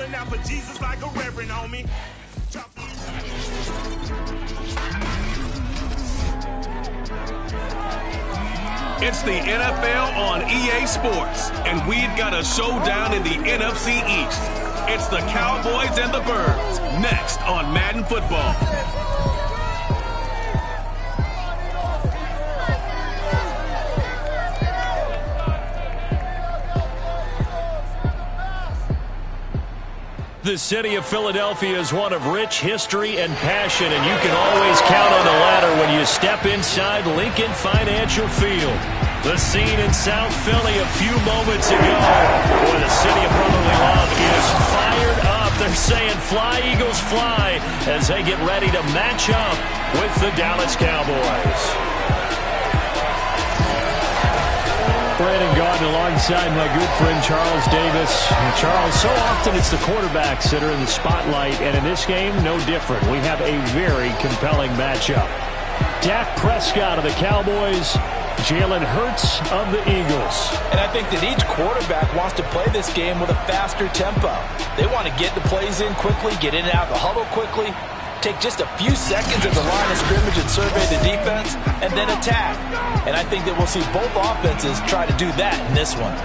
holding out for Jesus like a reverend on me. It's the NFL on EA Sports, and we've got a showdown in the NFC East. It's the Cowboys and the Birds, next on Madden Football. The city of Philadelphia is one of rich history and passion, and you can always count on the ladder when you step inside Lincoln Financial Field. The scene in South Philly a few moments ago. Boy, the city of brotherly love is fired up. They're saying fly, Eagles, fly, as they get ready to match up with the Dallas Cowboys. Brandon Gaudin alongside my good friend Charles Davis. And Charles, so often it's the quarterbacks that are in the spotlight, and in this game, no different. We have a very compelling matchup. Dak Prescott of the Cowboys, Jalen Hurts of the Eagles. And I think that each quarterback wants to play this game with a faster tempo. They want to get the plays in quickly, get in and out of the huddle quickly, take just a few seconds at the line of scrimmage and survey the defense, and then attack. And I think that we'll see both offenses try to do that in this one.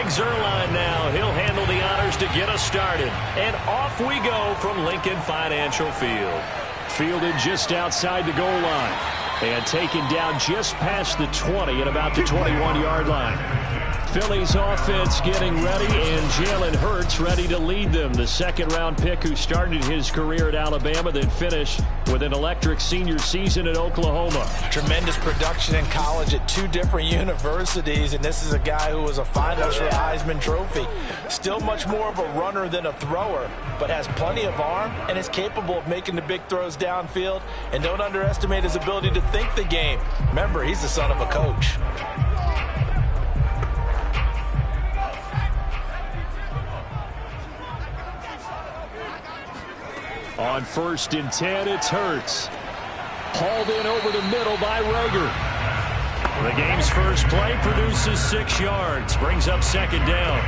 Zerline now. He'll handle the honors to get us started. And off we go from Lincoln Financial Field. Fielded just outside the goal line. And taken down just past the 20 at about the 21-yard line. Philly's offense getting ready, and Jalen Hurts ready to lead them. The second-round pick who started his career at Alabama, then finished with an electric senior season at Oklahoma. Tremendous production in college at two different universities, and this is a guy who was a finalist for the Heisman Trophy. Still much more of a runner than a thrower, but has plenty of arm and is capable of making the big throws downfield. And don't underestimate his ability to think the game. Remember, he's the son of a coach. On 1st and 10, it's Hurts. Hauled in over the middle by Rager. The game's first play produces 6 yards. Brings up second down.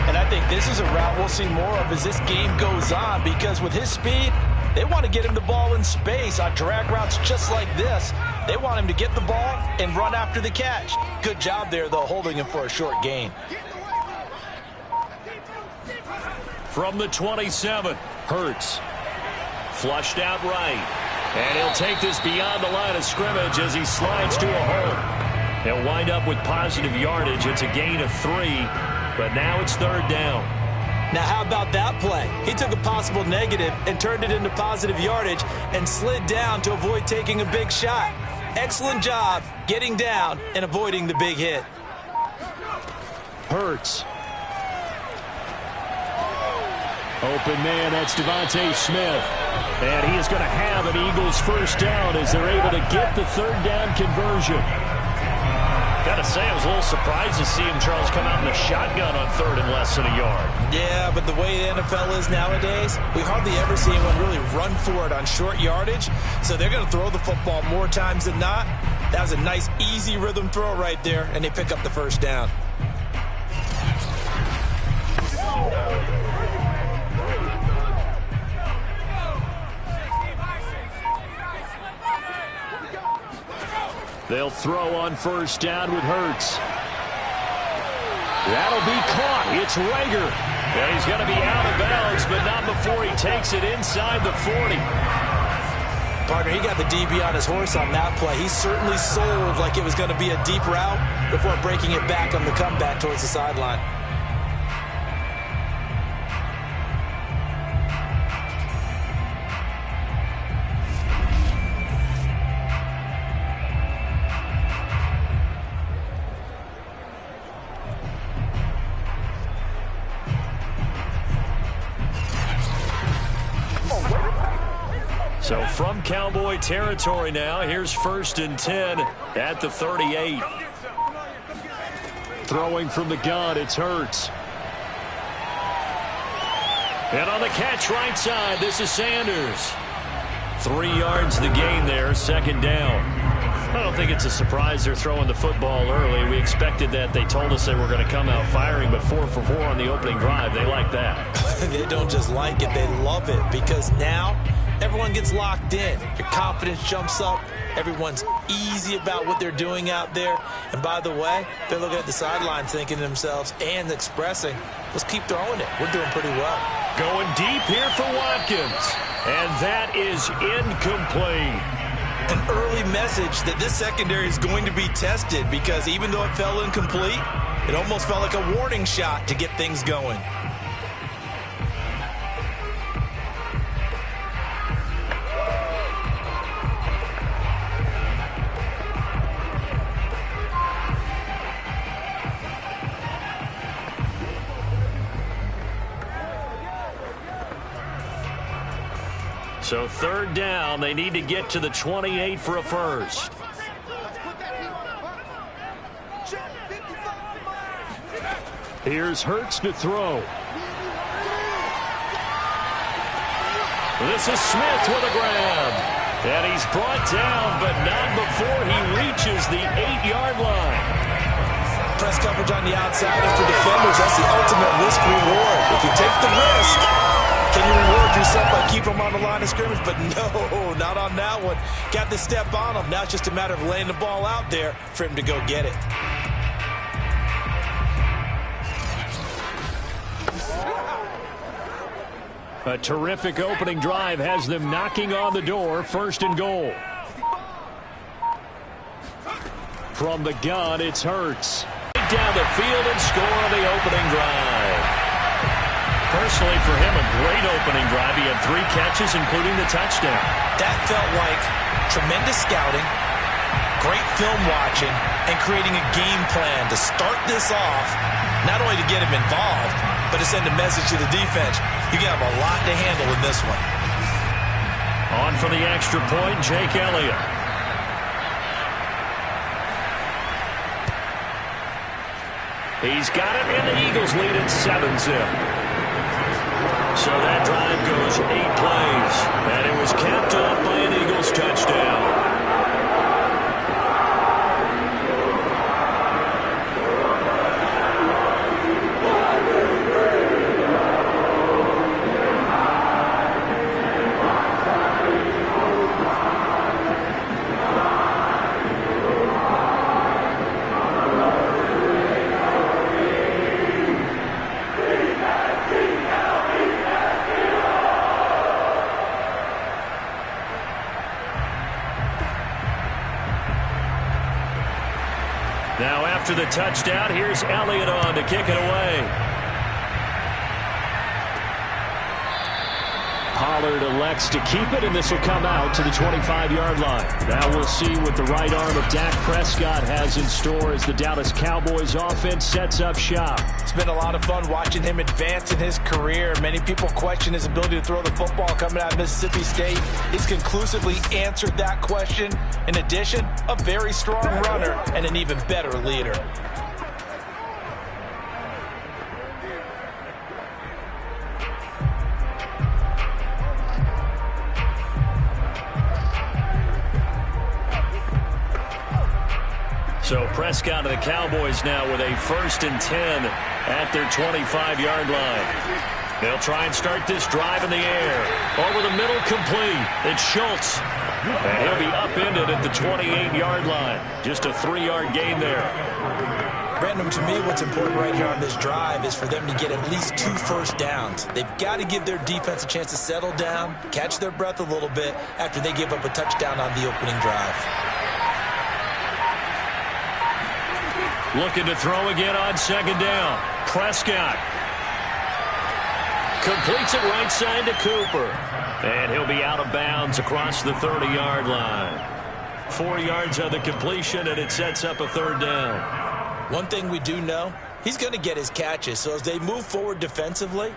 And I think this is a route we'll see more of as this game goes on, because with his speed, they want to get him the ball in space on drag routes just like this. They want him to get the ball and run after the catch. Good job there, though, holding him for a short gain. From the 27, Hurts. Flushed out right. And he'll take this beyond the line of scrimmage as he slides to a hole. He'll wind up with positive yardage. It's a gain of 3, but now it's third down. Now how about that play? He took a possible negative and turned it into positive yardage and slid down to avoid taking a big shot. Excellent job getting down and avoiding the big hit. Hurts. Open man, that's Devontae Smith. And he is going to have an Eagles first down as they're able to get the third down conversion. Got to say, I was a little surprised to see him, Charles, come out in the shotgun on third and less than a yard. Yeah, but the way the NFL is nowadays, we hardly ever see anyone really run for it on short yardage. So they're going to throw the football more times than not. That was a nice, easy rhythm throw right there, and they pick up the first down. They'll throw on first down with Hurts. That'll be caught. It's Rager. And he's going to be out of bounds, but not before he takes it inside the 40. Partner, he got the DB on his horse on that play. He certainly sold like it was going to be a deep route before breaking it back on the comeback towards the sideline. So from Cowboy territory now, here's 1st and 10 at the 38. Throwing from the gun, it's Hurts. And on the catch right side, this is Sanders. 3 yards the gain there, 2nd down. I don't think it's a surprise they're throwing the football early. We expected that. They told us they were going to come out firing, but 4 for 4 on the opening drive. They like that. They don't just like it, they love it, because now everyone gets locked in. Your confidence jumps up. Everyone's easy about what they're doing out there. And by the way, they're looking at the sideline thinking to themselves and expressing, let's keep throwing it. We're doing pretty well. Going deep here for Watkins. And that is incomplete. An early message that this secondary is going to be tested, because even though it fell incomplete, it almost felt like a warning shot to get things going. So 3rd down, they need to get to the 28 for a first. Here's Hurts to throw. This is Smith with a grab. And he's brought down, but not before he reaches the 8-yard line. Press coverage on the outside, and for defenders, that's the ultimate risk-reward. If you take the risk, can you reward yourself by keeping them on the line of scrimmage? But no, not on that one. Got the step on him. Now it's just a matter of laying the ball out there for him to go get it. A terrific opening drive has them knocking on the door. 1st and goal. From the gun, it's Hurts. Down the field and score on the opening drive. Personally, for him, a great opening drive. He had 3 catches, including the touchdown. That felt like tremendous scouting, great film watching, and creating a game plan to start this off, not only to get him involved, but to send a message to the defense. You have a lot to handle in this one. On for the extra point, Jake Elliott. He's got it, and the Eagles lead at 7-zip. So that drive goes 8 plays, and it was capped off by an Eagles touchdown. Now after the touchdown, here's Elliott on to kick it away. Pollard elects to keep it, and this will come out to the 25-yard line. Now we'll see what the right arm of Dak Prescott has in store as the Dallas Cowboys offense sets up shop. It's been a lot of fun watching him advance in his career. Many people question his ability to throw the football coming out of Mississippi State. He's conclusively answered that question. In addition, a very strong runner and an even better leader. So Prescott and the Cowboys now with a 1st and 10 at their 25-yard line. They'll try and start this drive in the air. Over the middle, complete. It's Schultz. And he'll be upended at the 28-yard line. Just a 3-yard gain there. Brandon, to me, what's important right here on this drive is for them to get at least 2 first downs. They've got to give their defense a chance to settle down, catch their breath a little bit after they give up a touchdown on the opening drive. Looking to throw again on second down. Prescott completes it right side to Cooper. And he'll be out of bounds across the 30-yard line. 4 yards on the completion, and it sets up a third down. One thing we do know, he's going to get his catches. So as they move forward defensively,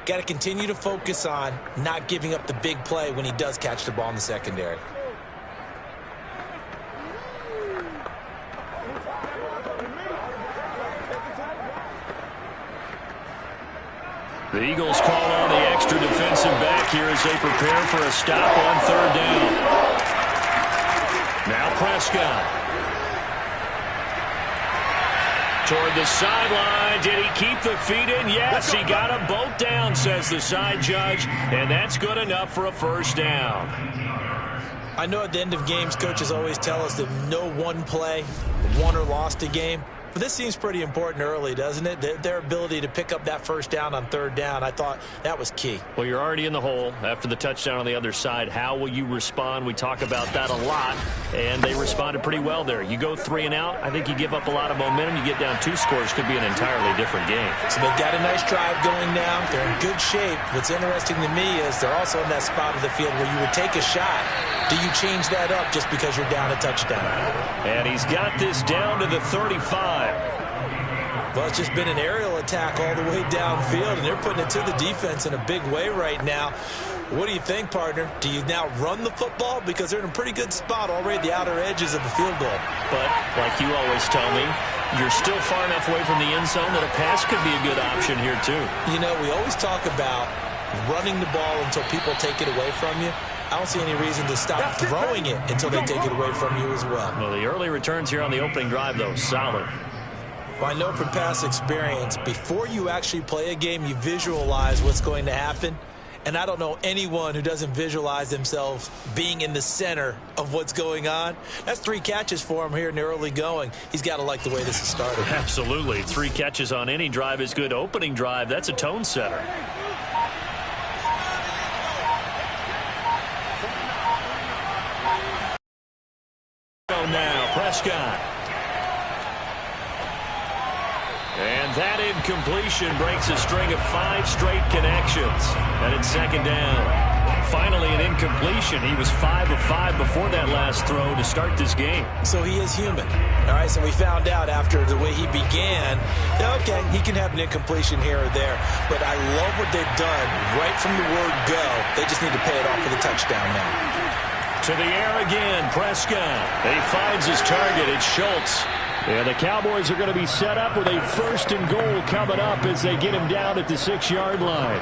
got to continue to focus on not giving up the big play when he does catch the ball in the secondary. The Eagles call on the extra defensive back here as they prepare for a stop on third down. Now Prescott. Toward the sideline. Did he keep the feet in? Yes, he got them both down, says the side judge, and that's good enough for a first down. I know at the end of games, coaches always tell us that no one play won or lost a game. But this seems pretty important early, doesn't it? Their ability to pick up that first down on third down, I thought that was key. Well, you're already in the hole after the touchdown on the other side. How will you respond? We talk about that a lot, and they responded pretty well there. You go 3 and out, I think you give up a lot of momentum. You get down 2 scores, could be an entirely different game. So they've got a nice drive going now. They're in good shape. What's interesting to me is they're also in that spot of the field where you would take a shot. Do you change that up just because you're down a touchdown? And he's got this down to the 35. Well, it's just been an aerial attack all the way downfield, and they're putting it to the defense in a big way right now. What do you think, partner? Do you now run the football? Because they're in a pretty good spot already at the outer edges of the field goal. But, like you always tell me, you're still far enough away from the end zone that a pass could be a good option here, too. You know, we always talk about running the ball until people take it away from you. I don't see any reason to stop throwing it until they take it away from you as well. Well, the early returns here on the opening drive, though, solid. Well, I know from past experience, before you actually play a game, you visualize what's going to happen. And I don't know anyone who doesn't visualize themselves being in the center of what's going on. That's 3 catches for him here in the early going. He's got to like the way this has started. Absolutely. 3 catches on any drive is good. Opening drive, that's a tone setter. Now, Prescott. And that incompletion breaks a string of 5 straight connections. And it's second down. Finally, an incompletion. He was 5 of 5 before that last throw to start this game. So he is human. All right, so we found out after the way he began, okay, he can have an incompletion here or there. But I love what they've done right from the word go. They just need to pay it off with a touchdown now. To the air again, Prescott. He finds his target. It's Schultz. And the Cowboys are going to be set up with a 1st and goal coming up as they get him down at the 6-yard line.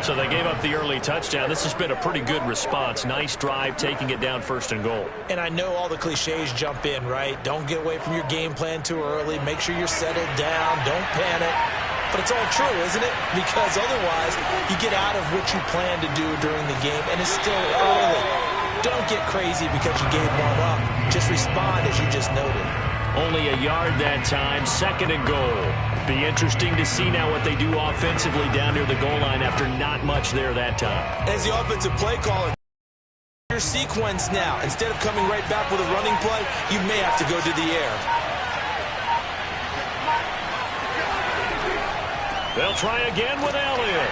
So they gave up the early touchdown. This has been a pretty good response. Nice drive, taking it down 1st and goal. And I know all the cliches jump in, right? Don't get away from your game plan too early. Make sure you're settled down. Don't panic. But it's all true, isn't it? Because otherwise, you get out of what you plan to do during the game, and it's still early. Don't get crazy because you gave one up. Just respond as you just noted. Only a yard that time, 2nd and goal. Be interesting to see now what they do offensively down near the goal line after not much there that time. As the offensive play caller, your sequence now. Instead of coming right back with a running play, you may have to go to the air. They'll try again with Elliott.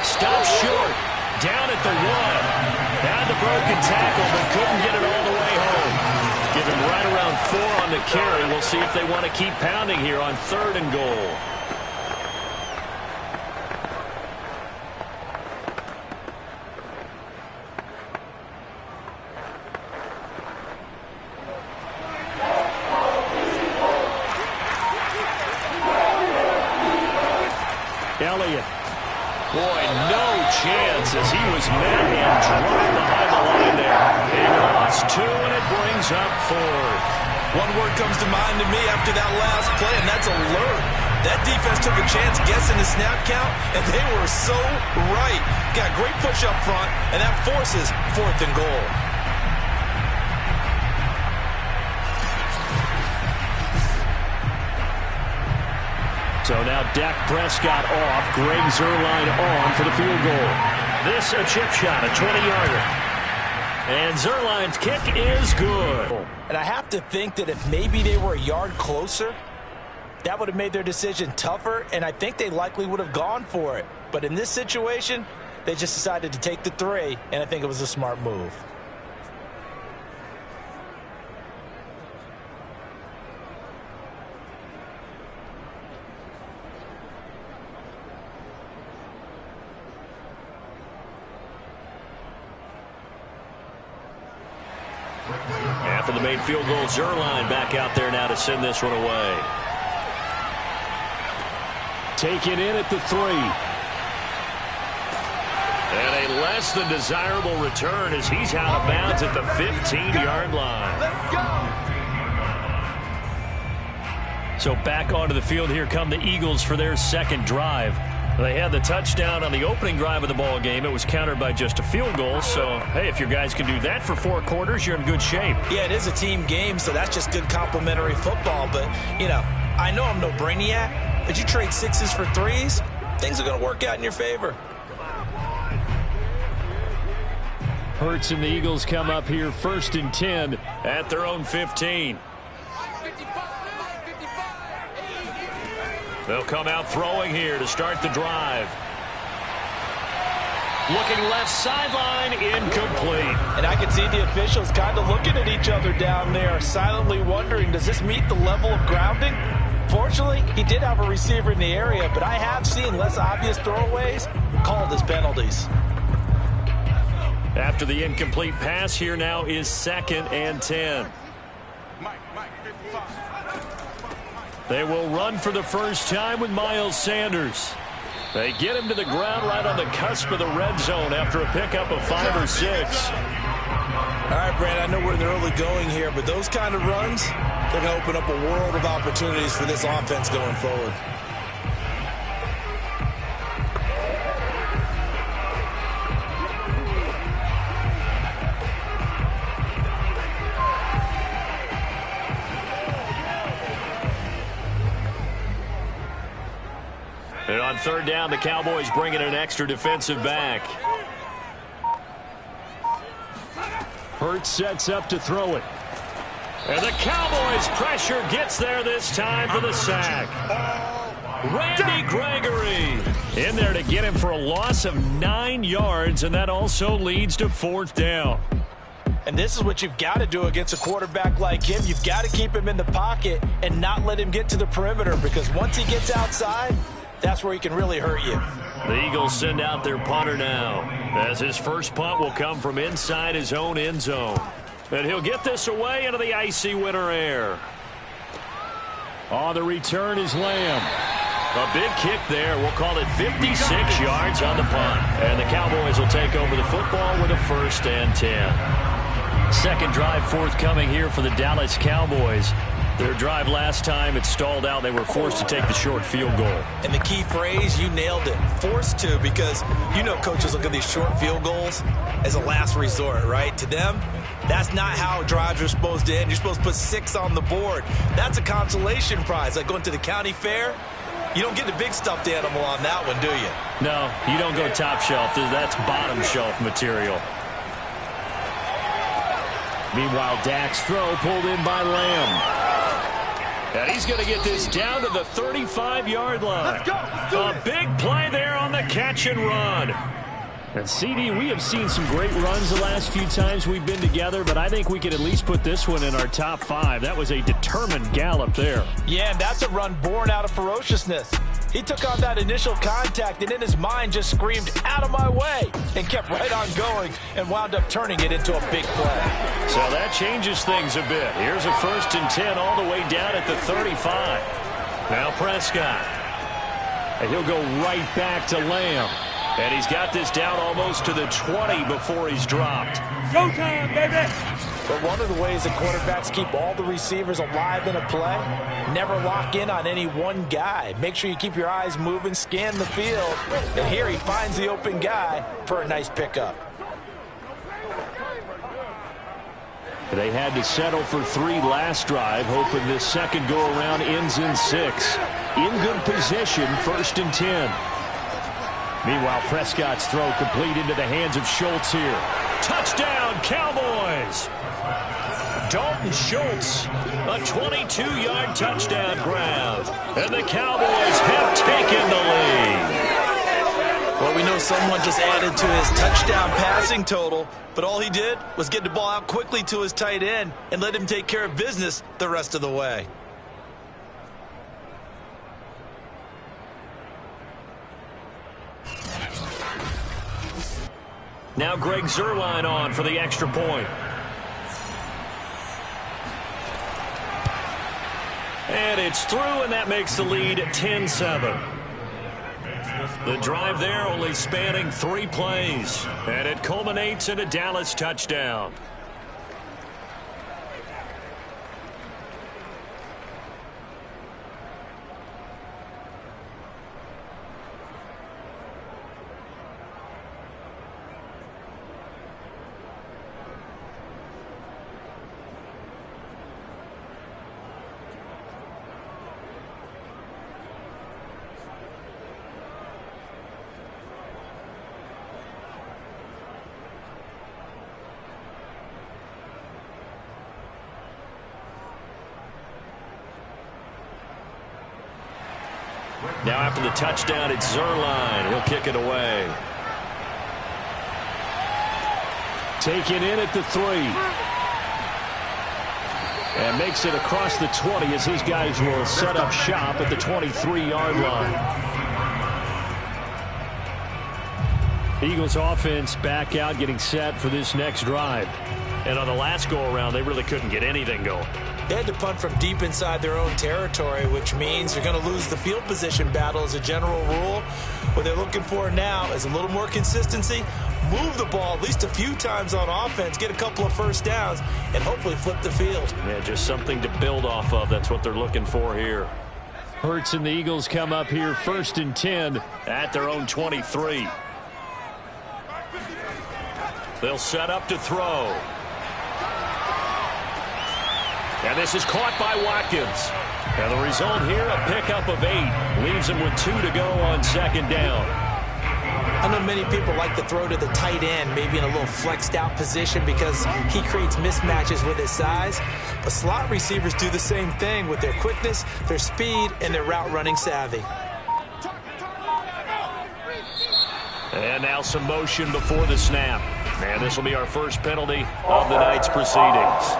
Stops short. Down at the 1. Had the broken tackle, but couldn't get it all the way home. Give him right around 4 on the carry. We'll see if they want to keep pounding here on 3rd and goal. Elliott. Boy, no chance as he was met and dropped behind the line there. He lost 2, and it brings up 4th. One word comes to mind to me after that last play, and that's alert. That defense took a chance guessing the snap count, and they were so right. Got great push up front, and that forces 4th and goal. So now Dak Prescott off, Greg Zuerlein on for the field goal. This a chip shot, a 20-yarder. And Zuerlein's kick is good. And I have to think that if maybe they were a yard closer, that would have made their decision tougher, and I think they likely would have gone for it. But in this situation, they just decided to take the 3, and I think it was a smart move. After the made field goal, Zuerlein back out there now to send this one away. Take it in at the 3. And a less than desirable return as he's out of bounds at the 15-yard line. Let's go. So back onto the field, here come the Eagles for their second drive. They had the touchdown on the opening drive of the ball game. It was countered by just a field goal. So, hey, if your guys can do that for 4 quarters, you're in good shape. Yeah, it is a team game, so that's just good complimentary football. But, you know, I know I'm no brainiac, but you trade 6s for 3s, things are going to work out in your favor. Hurts and the Eagles come up here 1st and 10 at their own 15. They'll come out throwing here to start the drive. Looking left sideline, incomplete. And I can see the officials kind of looking at each other down there, silently wondering, does this meet the level of grounding? Fortunately, he did have a receiver in the area, but I have seen less obvious throwaways called as penalties. After the incomplete pass, here now is 2nd and 10. They will run for the first time with Miles Sanders. They get him to the ground right on the cusp of the red zone after a pickup of 5 or 6. All right, Brad, I know we're in the early going here, but those kind of runs, they're going to open up a world of opportunities for this offense going forward. And on 3rd down, the Cowboys bring in an extra defensive back. Hurts sets up to throw it. And the Cowboys pressure gets there this time for the sack. Randy Gregory in there to get him for a loss of 9 yards, and that also leads to 4th down. And this is what you've got to do against a quarterback like him. You've got to keep him in the pocket and not let him get to the perimeter, because once he gets outside, that's where he can really hurt you. The Eagles send out their punter now, as his first punt will come from inside his own end zone. And he'll get this away into the icy winter air. On the return is Lamb. A big kick there. We'll call it 56 yards on the punt. And the Cowboys will take over the football with a 1st and 10. Second drive forthcoming here for the Dallas Cowboys. Their drive last time, it stalled out. They were forced to take the short field goal. And the key phrase, you nailed it, forced to, because you know coaches look at these short field goals as a last resort, right? To them, that's not how drives are supposed to end. You're supposed to put 6 on the board. That's a consolation prize, like going to the county fair. You don't get the big stuffed animal on that one, do you? No, you don't go top shelf. That's bottom shelf material. Meanwhile, Dak's throw pulled in by Lamb. And he's going to get this down to the 35-yard line. A big play there on the catch and run. And, CD, we have seen some great runs the last few times we've been together, but I think we could at least put this one in our top 5. That was a determined gallop there. Yeah, and that's a run born out of ferociousness. He took on that initial contact and in his mind just screamed, "Out of my way," and kept right on going and wound up turning it into a big play. So that changes things a bit. Here's a 1st and 10 all the way down at the 35. Now Prescott. And he'll go right back to Lamb. And he's got this down almost to the 20 before he's dropped. Showtime, baby! But one of the ways that quarterbacks keep all the receivers alive in a play, never lock in on any one guy. Make sure you keep your eyes moving, scan the field, and here he finds the open guy for a nice pickup. They had to settle for 3 last drive, hoping this second go-around ends in 6. in good position, 1st and 10. Meanwhile, Prescott's throw complete into the hands of Schultz here. Touchdown, Cowboys! Dalton Schultz, a 22-yard touchdown grab. And the Cowboys have taken the lead. Well, we know someone just added to his touchdown passing total, but all he did was get the ball out quickly to his tight end and let him take care of business the rest of the way. Now Greg Zuerlein on for the extra point. And it's through, and that makes the lead 10-7. The drive there only spanning 3 plays, and it culminates in a Dallas touchdown. Now after the touchdown, it's Zuerlein. He'll kick it away. Taken in at the 3. And makes it across the 20 as his guys will set up shop at the 23-yard line. Eagles offense back out, getting set for this next drive. And on the last go-around, they really couldn't get anything going. They had to punt from deep inside their own territory, which means you're going to lose the field position battle as a general rule. What they're looking for now is a little more consistency, move the ball at least a few times on offense, get a couple of first downs, and hopefully flip the field. Yeah, just something to build off of. That's what they're looking for here. Hurts and the Eagles come up here 1st and 10 at their own 23. They'll set up to throw. And this is caught by Watkins. And the result here, a pickup of 8. Leaves him with 2 to go on 2nd down. I know many people like to throw to the tight end, maybe in a little flexed out position because he creates mismatches with his size. But slot receivers do the same thing with their quickness, their speed, and their route running savvy. And now some motion before the snap. And this will be our first penalty of the night's proceedings.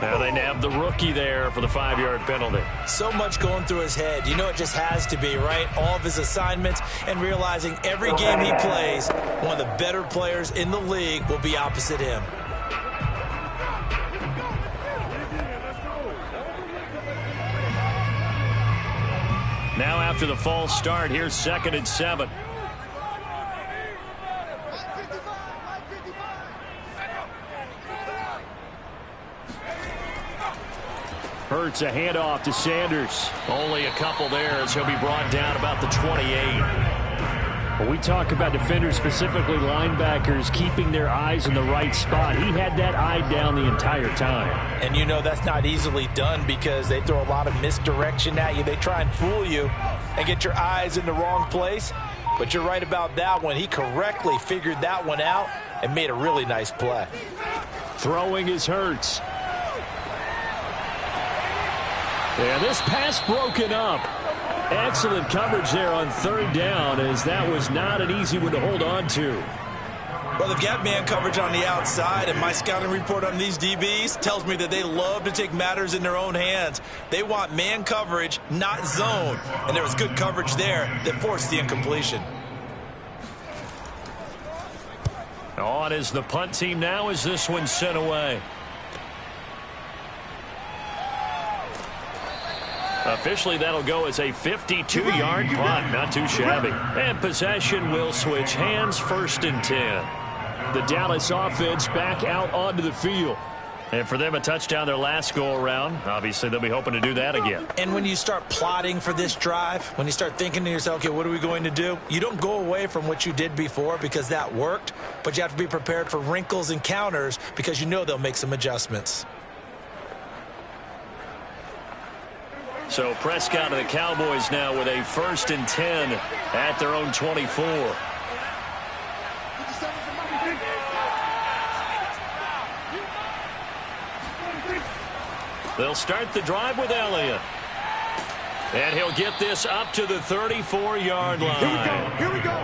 Now they nab the rookie there for the 5-yard penalty. So much going through his head. You know it just has to be, right? All of his assignments and realizing every game he plays, one of the better players in the league will be opposite him. Now after the false start, here's 2nd and 7. Hurts a handoff to Sanders. Only a couple there as he'll be brought down about the 28. When we talk about defenders, specifically linebackers, keeping their eyes in the right spot, he had that eye down the entire time. And you know that's not easily done because they throw a lot of misdirection at you. They try and fool you and get your eyes in the wrong place. But you're right about that one. He correctly figured that one out and made a really nice play. Throwing is Hurts. And this pass broken up. Excellent coverage there on 3rd down, as that was not an easy one to hold on to. Well, they've got man coverage on the outside, and my scouting report on these DBs tells me that they love to take matters in their own hands. They want man coverage, not zone. And there was good coverage there that forced the incompletion. On is the punt team now as this one's sent away. Officially, that'll go as a 52-yard punt. Not too shabby. And possession will switch hands, 1st and 10. The Dallas offense back out onto the field. And for them, a touchdown their last go-around. Obviously, they'll be hoping to do that again. And when you start plotting for this drive, when you start thinking to yourself, okay, what are we going to do? You don't go away from what you did before because that worked, but you have to be prepared for wrinkles and counters because you know they'll make some adjustments. So Prescott and the Cowboys now with a 1st and 10 at their own 24. They'll start the drive with Elliott. And he'll get this up to the 34-yard line. Here we go.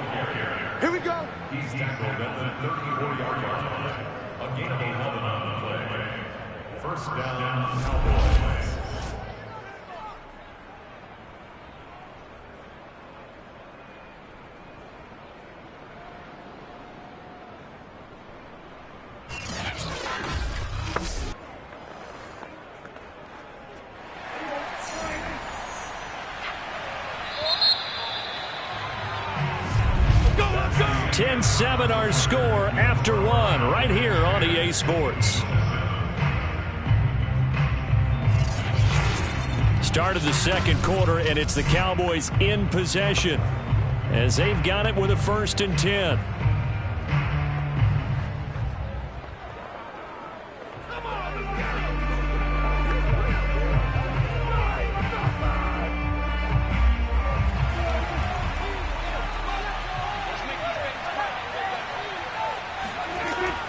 Here we go. He's tackled at the 34-yard line. A gain of 11 on the play. First down, Cowboys. Go, let's go. 10-7 our score after one right here on EA Sports. Start of the second quarter, and it's the Cowboys in possession as they've got it with a 1st and 10.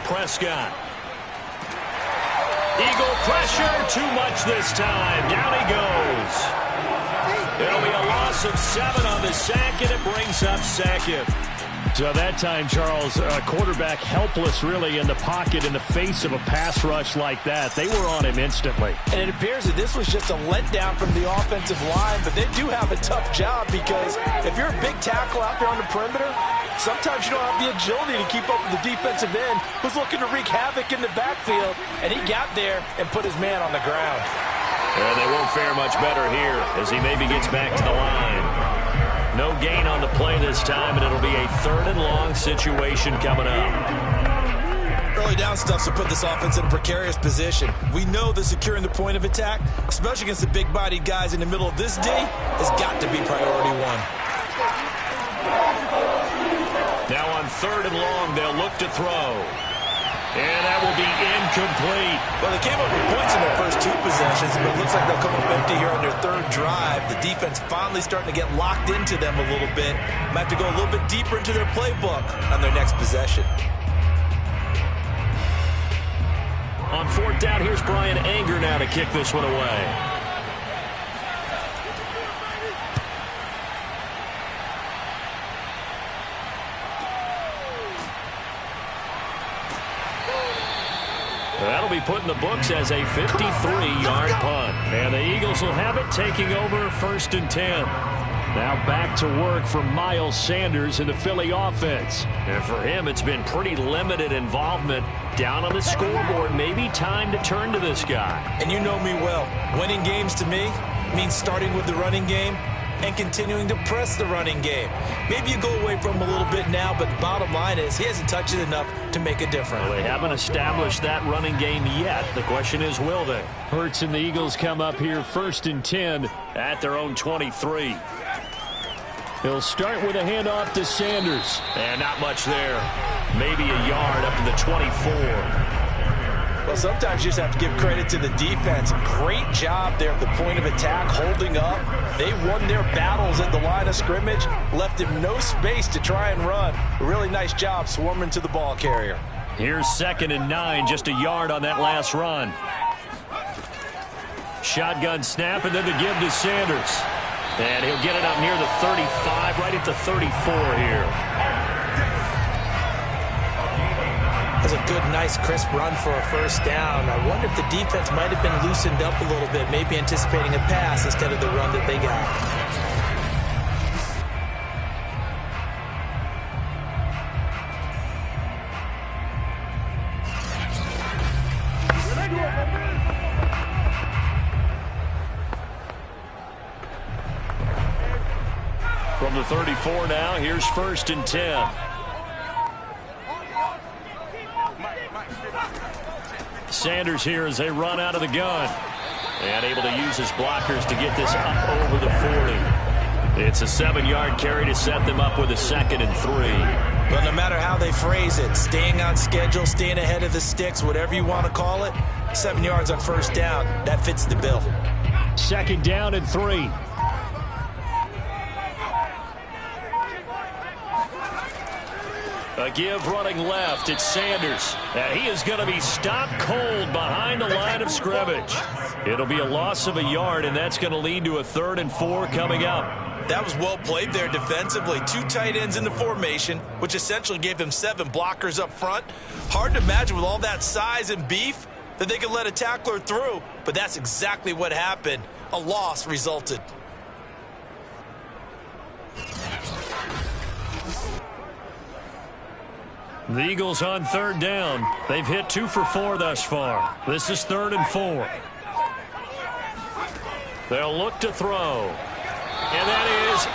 Prescott. Eagle pressure, too much this time. Down he goes. It'll be a loss of 7 on the sack, and it brings up 2nd. So that time, Charles, quarterback helpless really in the pocket in the face of a pass rush like that. They were on him instantly. And it appears that this was just a letdown from the offensive line, but they do have a tough job because if you're a big tackle out there on the perimeter, sometimes you don't have the agility to keep up with the defensive end who's looking to wreak havoc in the backfield, and he got there and put his man on the ground. And they won't fare much better here as he maybe gets back to the line. No gain on the play this time, and it'll be a 3rd and long situation coming up. Early down stuff to put this offense in a precarious position. We know that securing the point of attack, especially against the big-bodied guys in the middle of this day, has got to be priority one. Now on 3rd and long, they'll look to throw. And that will be incomplete. Well, they came up with points in their first 2 possessions, but it looks like they'll come up empty here on their 3rd drive. The defense finally starting to get locked into them a little bit. Might have to go a little bit deeper into their playbook on their next possession. On 4th down, here's Brian Anger now to kick this one away. That'll be put in the books as a 53-yard punt. And the Eagles will have it, taking over 1st and 10. Now back to work for Miles Sanders in the Philly offense. And for him, it's been pretty limited involvement down on the scoreboard. Maybe time to turn to this guy. And you know me well. Winning games to me means starting with the running game and continuing to press the running game. Maybe you go away from him a little bit now, but the bottom line is he hasn't touched it enough to make a difference. Well, they haven't established that running game yet. The question is, will they? Hurts and the Eagles come up here 1st and 10 at their own 23. He'll start with a handoff to Sanders. And not much there. Maybe a yard up to the 24. Well, sometimes you just have to give credit to the defense. Great job there at the point of attack, holding up. They won their battles at the line of scrimmage, left him no space to try and run. A really nice job swarming to the ball carrier. Here's 2nd and 9, just a yard on that last run. Shotgun snap, and then the give to Sanders. And he'll get it up near the 35, right at the 34 here. That's a good, nice, crisp run for a 1st down. I wonder if the defense might have been loosened up a little bit, maybe anticipating a pass instead of the run that they got. From the 34 now, here's 1st and 10. Sanders here as they run out of the gun. And able to use his blockers to get this up over the 40. It's a 7-yard carry to set them up with a 2nd and 3. But no matter how they phrase it, staying on schedule, staying ahead of the sticks, whatever you want to call it, 7 yards on 1st down, that fits the bill. 2nd down and 3. A give running left. It's Sanders. And he is going to be stopped cold behind the line of scrimmage. It'll be a loss of a yard, and that's going to lead to a 3rd and 4 coming up. That was well played there defensively. 2 tight ends in the formation, which essentially gave them 7 blockers up front. Hard to imagine with all that size and beef that they could let a tackler through, but that's exactly what happened. A loss resulted. The Eagles on 3rd down. They've hit 2 for 4 thus far. This is 3rd and 4. They'll look to throw. And that is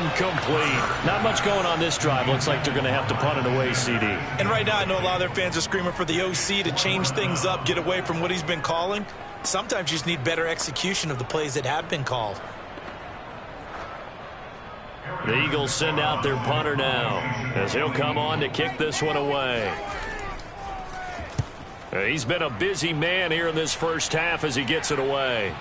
incomplete. Not much going on this drive. Looks like they're going to have to punt it away, CD. And right now I know a lot of their fans are screaming for the OC to change things up, get away from what he's been calling. Sometimes you just need better execution of the plays that have been called. The Eagles send out their punter now as he'll come on to kick this one away. He's been a busy man here in this first half as he gets it away.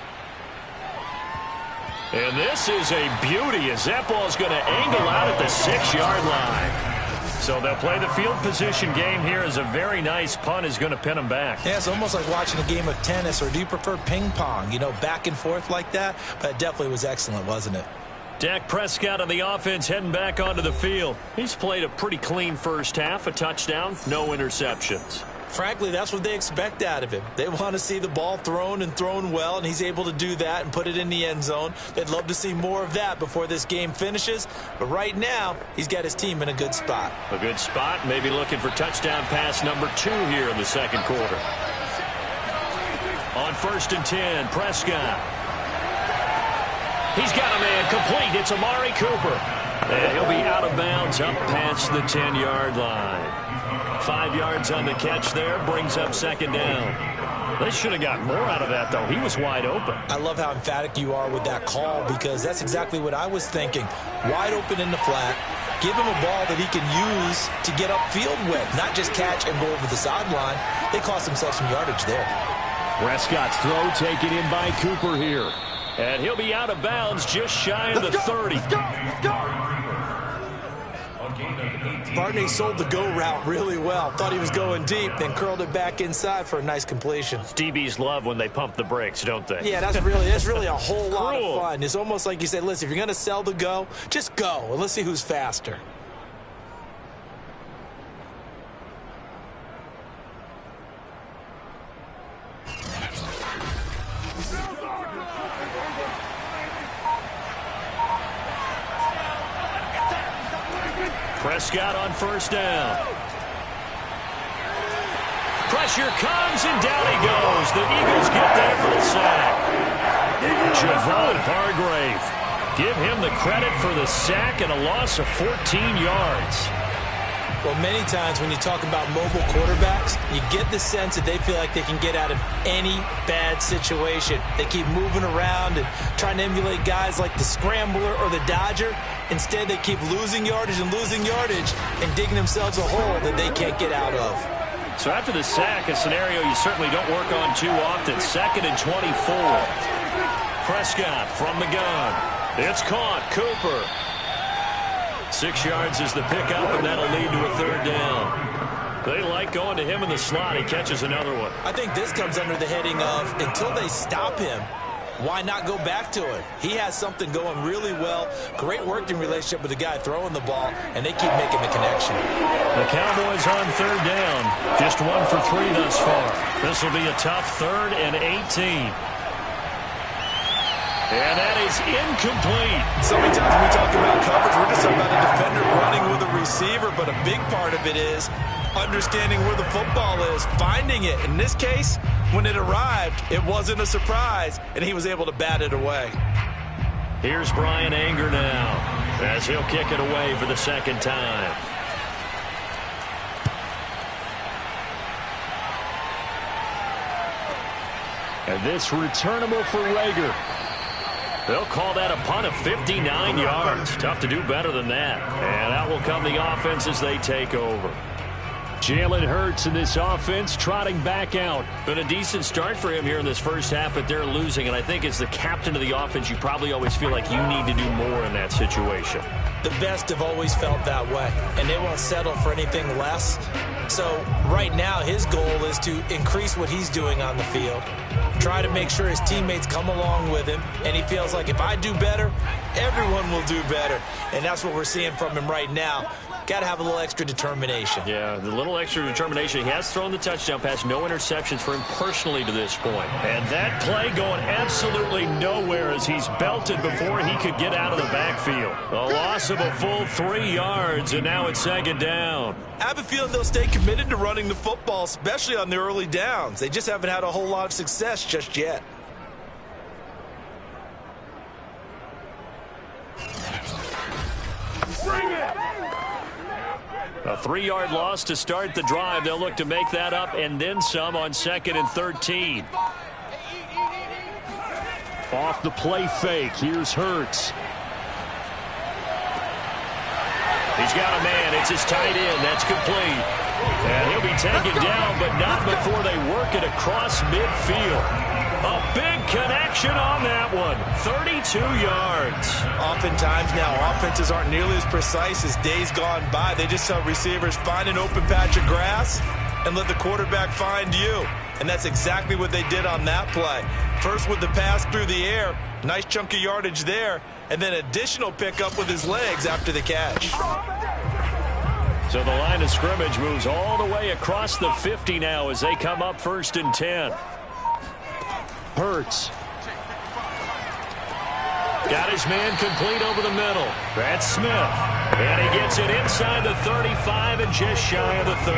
And this is a beauty as that ball's going to angle out at the 6-yard line. So they'll play the field position game here as a very nice punt is going to pin them back. Yeah, it's almost like watching a game of tennis, or do you prefer ping pong? You know, back and forth like that? But it definitely was excellent, wasn't it? Dak Prescott on the offense heading back onto the field. He's played a pretty clean first half, a touchdown, no interceptions. Frankly, that's what they expect out of him. They want to see the ball thrown and thrown well, and he's able to do that and put it in the end zone. They'd love to see more of that before this game finishes. But right now, he's got his team in a good spot. A good spot, maybe looking for touchdown pass number 2 here in the 2nd quarter. On 1st and 10, Prescott. He's got a man complete. It's Amari Cooper. And he'll be out of bounds up past the 10-yard line. 5 yards on the catch there, brings up 2nd down. They should have got more out of that, though. He was wide open. I love how emphatic you are with that call, because that's exactly what I was thinking. Wide open in the flat. Give him a ball that he can use to get upfield with, not just catch and go over the sideline. They cost themselves some yardage there. Prescott's throw taken in by Cooper here. And he'll be out of bounds just shy of the 30. Let's go. Barney sold the go route really well. Thought he was going deep, then curled it back inside for a nice completion. DBs love when they pump the brakes, don't they? Yeah, that's really a whole lot of fun. It's almost like you say, listen, if you're going to sell the go, just go, and let's see who's faster. Prescott on 1st down. Pressure comes, and down he goes. The Eagles get there for the sack. Javon Hargrave. Give him the credit for the sack and a loss of 14 yards. Well, many times when you talk about mobile quarterbacks, you get the sense that they feel like they can get out of any bad situation. They keep moving around and trying to emulate guys like the Scrambler or the Dodger. Instead, they keep losing yardage and digging themselves a hole that they can't get out of. So after the sack, a scenario you certainly don't work on too often. 2nd and 24. Prescott from the gun. It's caught. Cooper. 6 yards is the pickup, and that'll lead to a 3rd down. They like going to him in the slot. He catches another one. I think this comes under the heading of, until they stop him, why not go back to it? He has something going really well. Great working relationship with the guy throwing the ball, and they keep making the connection. The Cowboys on 3rd down. Just 1 for 3 thus far. This will be a tough 3rd and 18. And that is incomplete. So many times when we talk about coverage, we're just talking about a defender running with a receiver, but a big part of it is understanding where the football is, finding it. In this case, when it arrived, it wasn't a surprise, and he was able to bat it away. Here's Brian Anger now as he'll kick it away for the 2nd time. And this returnable for Rager. They'll call that a punt of 59 yards. Tough to do better than that. And out will come the offense as they take over. Jalen Hurts in this offense trotting back out. Been a decent start for him here in this first half, but they're losing. And I think as the captain of the offense, you probably always feel like you need to do more in that situation. The best have always felt that way, and they won't settle for anything less. So right now, his goal is to increase what he's doing on the field, try to make sure his teammates come along with him, and he feels like if I do better, everyone will do better. And that's what we're seeing from him right now. Got to have a little extra determination. Yeah, the little extra determination. He has thrown the touchdown pass. No interceptions for him personally to this point. And that play going absolutely nowhere as he's belted before he could get out of the backfield. A loss of a full 3 yards, and now it's second down. I have a feeling they'll stay committed to running the football, especially on the early downs. They just haven't had a whole lot of success just yet. Bring it! A 3-yard loss to start the drive. They'll look to make that up and then some on 2nd and 13. Off the play fake. Here's Hurts. He's got a man. It's his tight end. That's complete. And he'll be taken down, but not before they work it across midfield. A big connection on that one. 32 yards. Oftentimes now, offenses aren't nearly as precise as days gone by. They just tell receivers, find an open patch of grass and let the quarterback find you. And that's exactly what they did on that play. First with the pass through the air, nice chunk of yardage there, and then additional pickup with his legs after the catch. So the line of scrimmage moves all the way across the 50 now as they come up 1st and 10. Hurts. Got his man complete over the middle. That's Smith. And he gets it inside the 35 and just shy of the 30.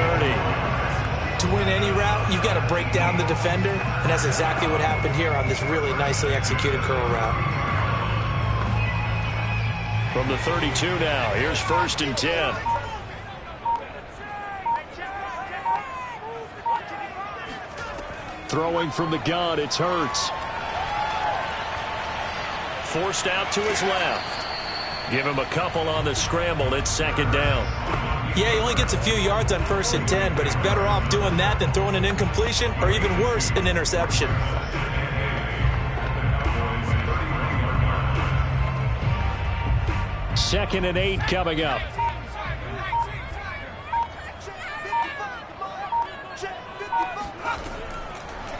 To win any route, you've got to break down the defender, and that's exactly what happened here on this really nicely executed curl route. From the 32 now, here's 1st and 10. Throwing from the gun, it's Hurts. Forced out to his left. Give him a couple on the scramble. It's 2nd down. Yeah, he only gets a few yards on 1st and 10, but he's better off doing that than throwing an incompletion or even worse, an interception. Second and 8 coming up.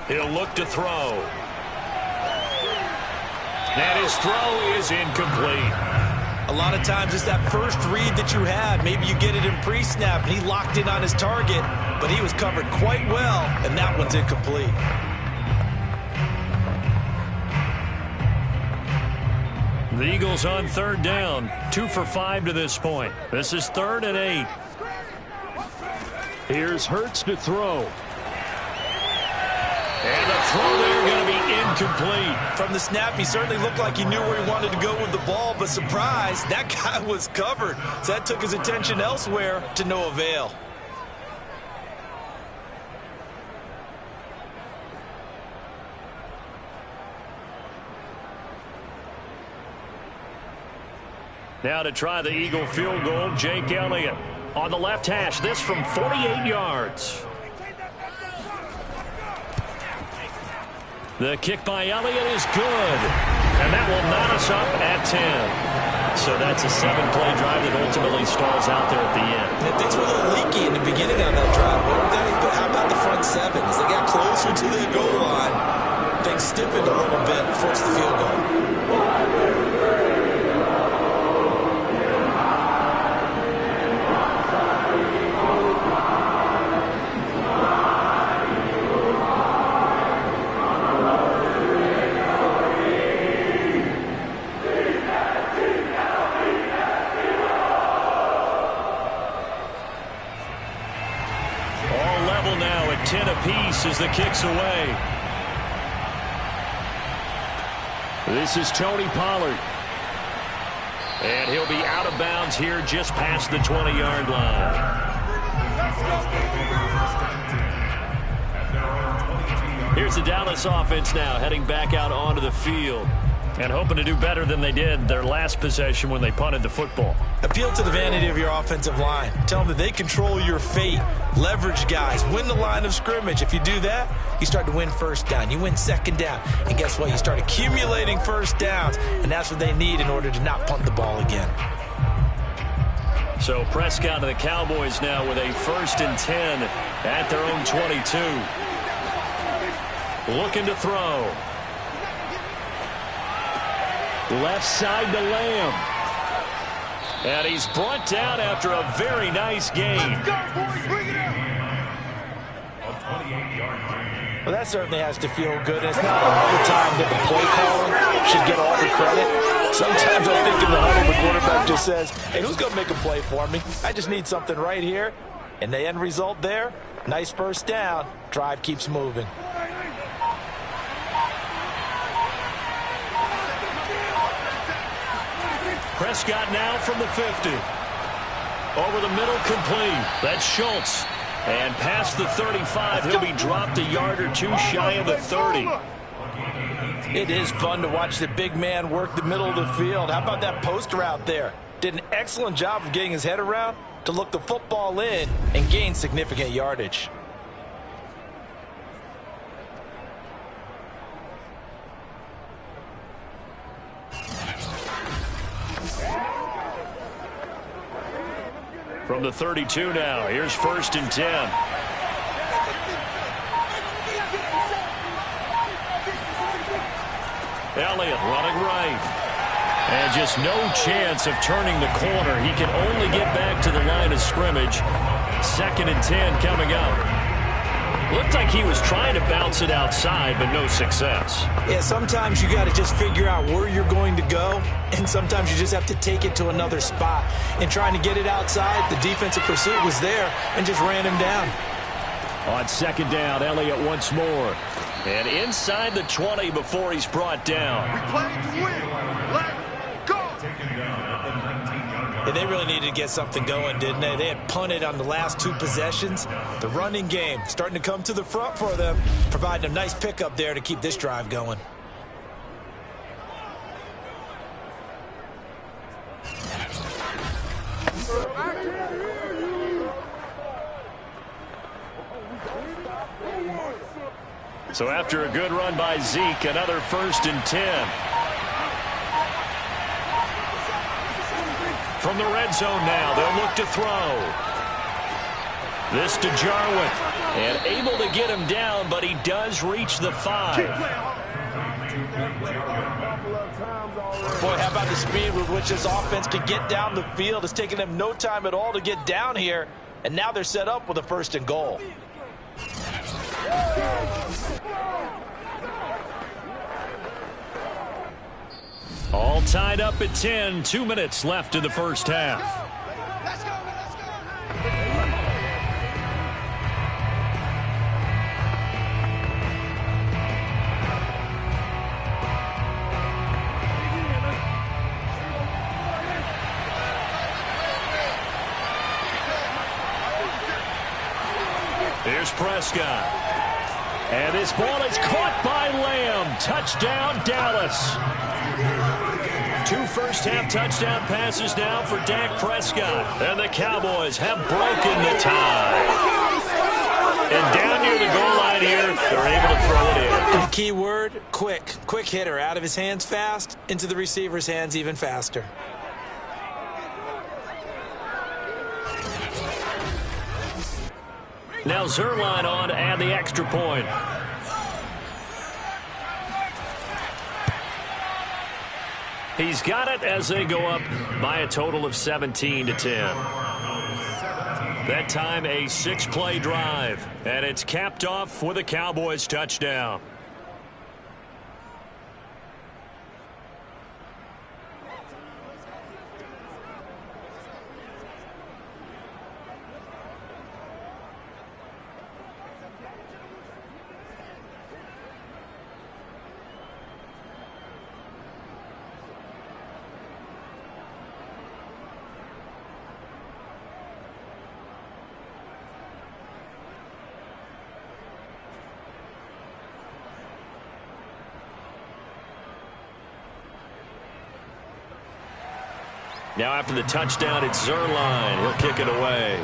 He'll look to throw. And his throw is incomplete. A lot of times it's that first read that you had. Maybe you get it in pre-snap, and he locked in on his target, but he was covered quite well, and that one's incomplete. The Eagles on 3rd down. 2 for 5 to this point. This is 3rd and 8. Here's Hurts to throw. And the throw there going to be incomplete. From the snap, he certainly looked like he knew where he wanted to go with the ball, but surprise, that guy was covered. So that took his attention elsewhere to no avail. Now to try the Eagle field goal, Jake Elliott. On the left hash, this from 48 yards. The kick by Elliott is good. And that will knot us up at 10. So that's a 7-play drive that ultimately stalls out there at the end. And things were a little leaky in the beginning on that drive, weren't they? But how about the front 7? As they got closer to the goal line, things stiffened a little bit and forced the field goal. As the kick's away. This is Tony Pollard. And he'll be out of bounds here just past the 20-yard line. Here's the Dallas offense now heading back out onto the field. And hoping to do better than they did their last possession when they punted the football. Appeal to the vanity of your offensive line. Tell them that they control your fate. Leverage guys. Win the line of scrimmage. If you do that, you start to win first down. You win second down. And guess what? You start accumulating first downs. And that's what they need in order to not punt the ball again. So Prescott and the Cowboys now with a 1st and 10 at their own 22. Looking to throw. Left side to Lamb. And he's brought down after a very nice gain. Well, that certainly has to feel good. It's not all the time that the play caller should get all the credit. Sometimes I think in the huddle, the quarterback just says, hey, who's going to make a play for me? I just need something right here. And the end result there, nice first down. Drive keeps moving. Prescott now from the 50. Over the middle, complete. That's Schultz. And past the 35, he'll be dropped a yard or two shy of the 30. It is fun to watch the big man work the middle of the field. How about that poster out there? Did an excellent job of getting his head around to look the football in and gain significant yardage. From the 32 now, here's 1st and 10. Elliott running right. And just no chance of turning the corner. He can only get back to the line of scrimmage. 2nd and 10 coming up. Looked like he was trying to bounce it outside, but no success. Yeah, sometimes you got to just figure out where you're going to go, and sometimes you just have to take it to another spot. And trying to get it outside, the defensive pursuit was there and just ran him down. On 2nd down, Elliott once more. And inside the 20 before he's brought down. We play to win. Let's go. Yeah, they really needed to get something going, didn't they? They had punted on the last 2 possessions. The running game starting to come to the front for them, providing a nice pickup there to keep this drive going. So after a good run by Zeke, another 1st and 10. From the red zone now, they'll look to throw. This to Jarwin. And able to get him down, but he does reach the 5. Boy, how about the speed with which this offense can get down the field? It's taken them no time at all to get down here, and now they're set up with a 1st and goal. All tied up at 10. 2 minutes left in the first half. Let's go. Here's Prescott. And this ball is caught by Lamb. Touchdown, Dallas. 2 first-half touchdown passes now for Dak Prescott. And the Cowboys have broken the tie. And down near the goal line here, they're able to throw it in. And the key word, quick. Quick hitter. Out of his hands fast, into the receiver's hands even faster. Now Zerline on to add the extra point. He's got it as they go up by a total of 17 to 10. That time a 6-play drive, and it's capped off with a Cowboys touchdown. Now after the touchdown, it's Zerline. He'll kick it away.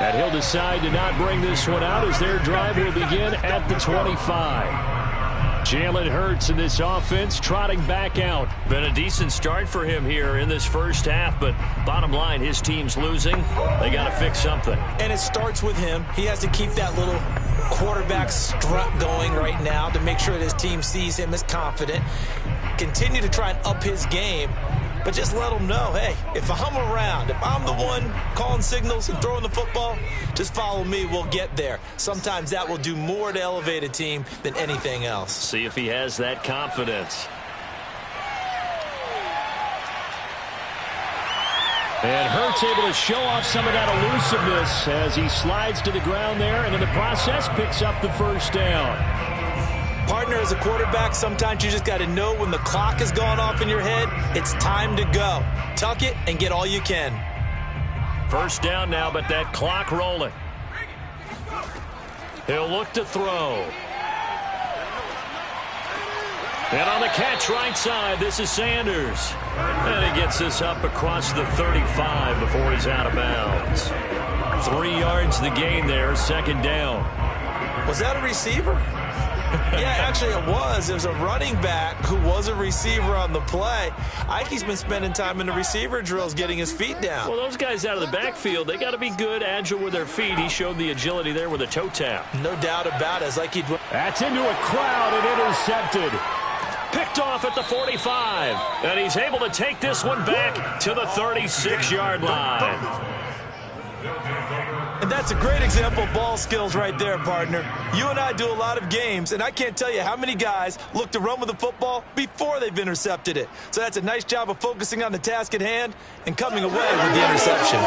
And he'll decide to not bring this one out as their drive will begin at the 25. Jalen Hurts in this offense trotting back out. Been a decent start for him here in this first half, but bottom line, his team's losing. They got to fix something. And it starts with him. He has to keep that little quarterback strut going right now to make sure that his team sees him as confident. Continue to try and up his game, but just let him know, hey, if I'm around, if I'm the one calling signals and throwing the football, just follow me, we'll get there. Sometimes that will do more to elevate a team than anything else. See if he has that confidence. And Hurts able to show off some of that elusiveness as he slides to the ground there, and in the process picks up the first down. Partner, as a quarterback, sometimes you just got to know when the clock has gone off in your head, it's time to go. Tuck it and get all you can. First down now, but that clock rolling. He'll look to throw. And on the catch right side, this is Sanders. And he gets this up across the 35 before he's out of bounds. 3 yards the gain there, second down. Was that a receiver? Yeah, actually it was. There's a running back who was a receiver on the play. Ike's been spending time in the receiver drills getting his feet down. Well, those guys out of the backfield, they got to be good, agile with their feet. He showed the agility there with a toe tap. No doubt about it. It's like he'd... That's into a crowd and intercepted. Picked off at the 45. And he's able to take this one back to the 36-yard line. And that's a great example of ball skills right there, partner. You and I do a lot of games, and I can't tell you how many guys look to run with the football before they've intercepted it. So that's a nice job of focusing on the task at hand and coming away with the interception.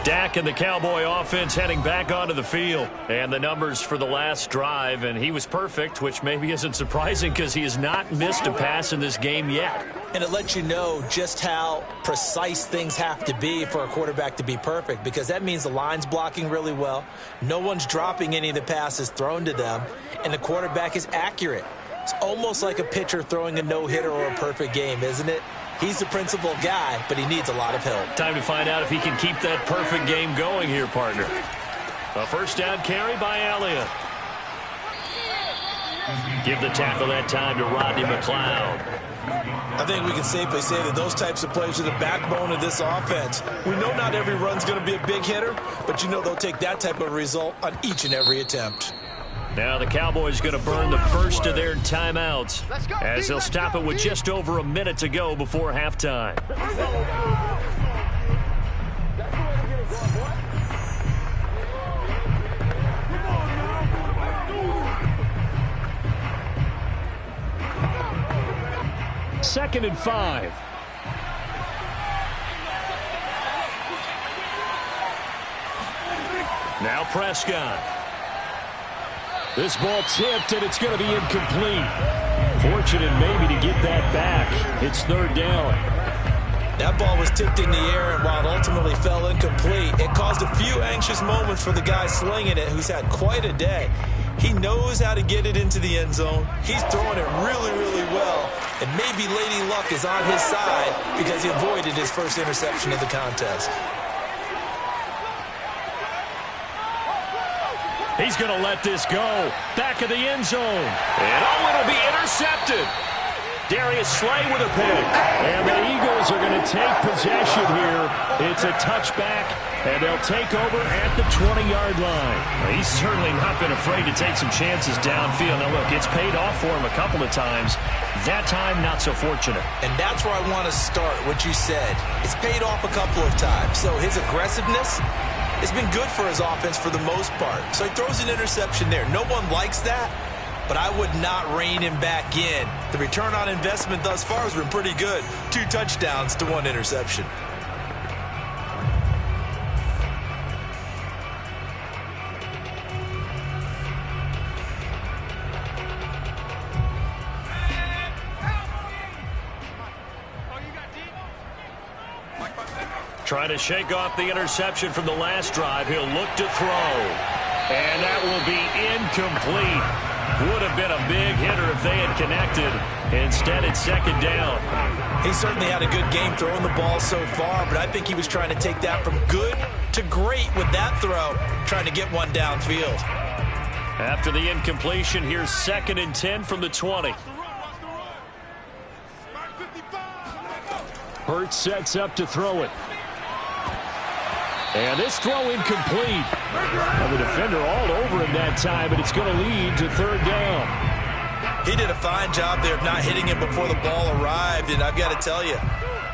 Dak and the Cowboy offense heading back onto the field. And the numbers for the last drive, and he was perfect, which maybe isn't surprising because he has not missed a pass in this game yet. And it lets you know just how precise things have to be for a quarterback to be perfect, because that means the line's blocking really well, no one's dropping any of the passes thrown to them, and the quarterback is accurate. It's almost like a pitcher throwing a no-hitter or a perfect game, isn't it? He's the principal guy, but he needs a lot of help. Time to find out if he can keep that perfect game going here, partner. A first down carry by Elliott. Give the tackle that time to Rodney McLeod. I think we can safely say that those types of plays are the backbone of this offense. We know not every run's going to be a big hitter, but you know they'll take that type of result on each and every attempt. Now the Cowboys going to burn the first of their timeouts as they'll stop it with just over a minute to go before halftime. Second and 5. Now Prescott. This ball tipped, and it's going to be incomplete. Fortunate maybe to get that back. It's third down. That ball was tipped in the air, and while it ultimately fell incomplete, it caused a few anxious moments for the guy slinging it, who's had quite a day. He knows how to get it into the end zone. He's throwing it really, really well. And maybe Lady Luck is on his side because he avoided his first interception of the contest. He's going to let this go. Back of the end zone. And oh, it'll be intercepted. Darius Slay with a pick. And the Eagles are going to take possession here. It's a touchback, and they'll take over at the 20-yard line. Well, he's certainly not been afraid to take some chances downfield. Now, look, it's paid off for him a couple of times. That time, not so fortunate. And that's where I want to start, what you said. It's paid off a couple of times. So his aggressiveness has been good for his offense for the most part. So he throws an interception there. No one likes that, but I would not rein him back in. The return on investment thus far has been pretty good. 2 touchdowns to 1 interception. Trying to shake off the interception from the last drive. He'll look to throw. And that will be incomplete. Would have been a big hitter if if they had connected. Instead, it's second down. He certainly had a good game throwing the ball so far, but I think he was trying to take that from good to great with that throw, trying to get one downfield. After the incompletion, here's 2nd and 10 from the 20. Hurts sets up to throw it. And this throw incomplete. And the defender all over him that time, but it's going to lead to 3rd down. He did a fine job there of not hitting him before the ball arrived, and I've got to tell you,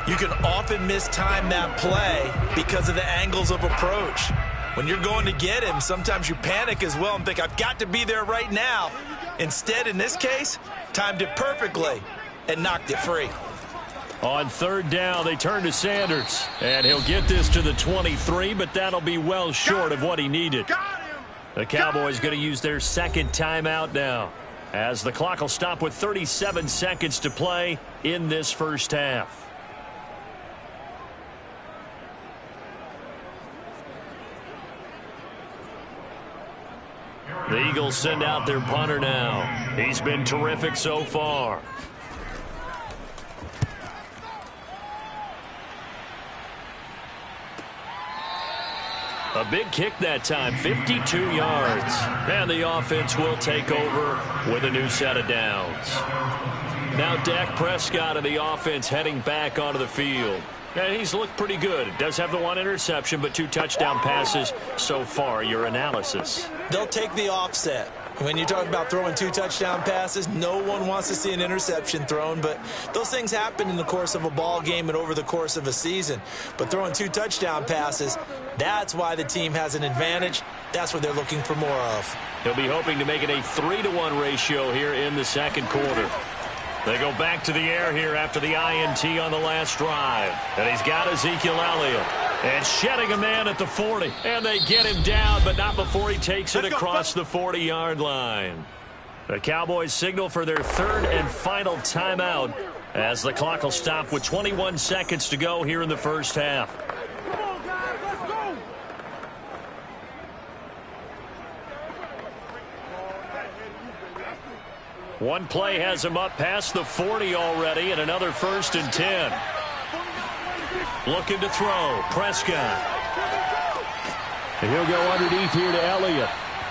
you can often mistime that play because of the angles of approach. When you're going to get him, sometimes you panic as well and think, I've got to be there right now. Instead, in this case, timed it perfectly and knocked it free. On 3rd down, they turn to Sanders. And he'll get this to the 23, but that'll be well short of what he needed. The Cowboys going to use their 2nd timeout now, as the clock will stop with 37 seconds to play in this first half. The Eagles send out their punter now. He's been terrific so far. A big kick that time, 52 yards. And the offense will take over with a new set of downs. Now Dak Prescott of the offense heading back onto the field. And he's looked pretty good. Does have the 1 interception, but 2 touchdown passes so far. Your analysis? They'll take the offset. When you talk about throwing 2 touchdown passes, no one wants to see an interception thrown, but those things happen in the course of a ball game and over the course of a season. But throwing 2 touchdown passes, that's why the team has an advantage. That's what they're looking for more of. He'll be hoping to make it a 3-to-1 ratio here in the 2nd quarter. They go back to the air here after the INT on the last drive. And he's got Ezekiel Elliott. And shedding a man at the 40. And they get him down, but not before he takes it across the 40-yard line. The Cowboys signal for their 3rd and final timeout as the clock will stop with 21 seconds to go here in the first half. Come on, guys, let's go. One play has him up past the 40 already, and another 1st and 10. Looking to throw. Prescott. And he'll go underneath here to Elliott.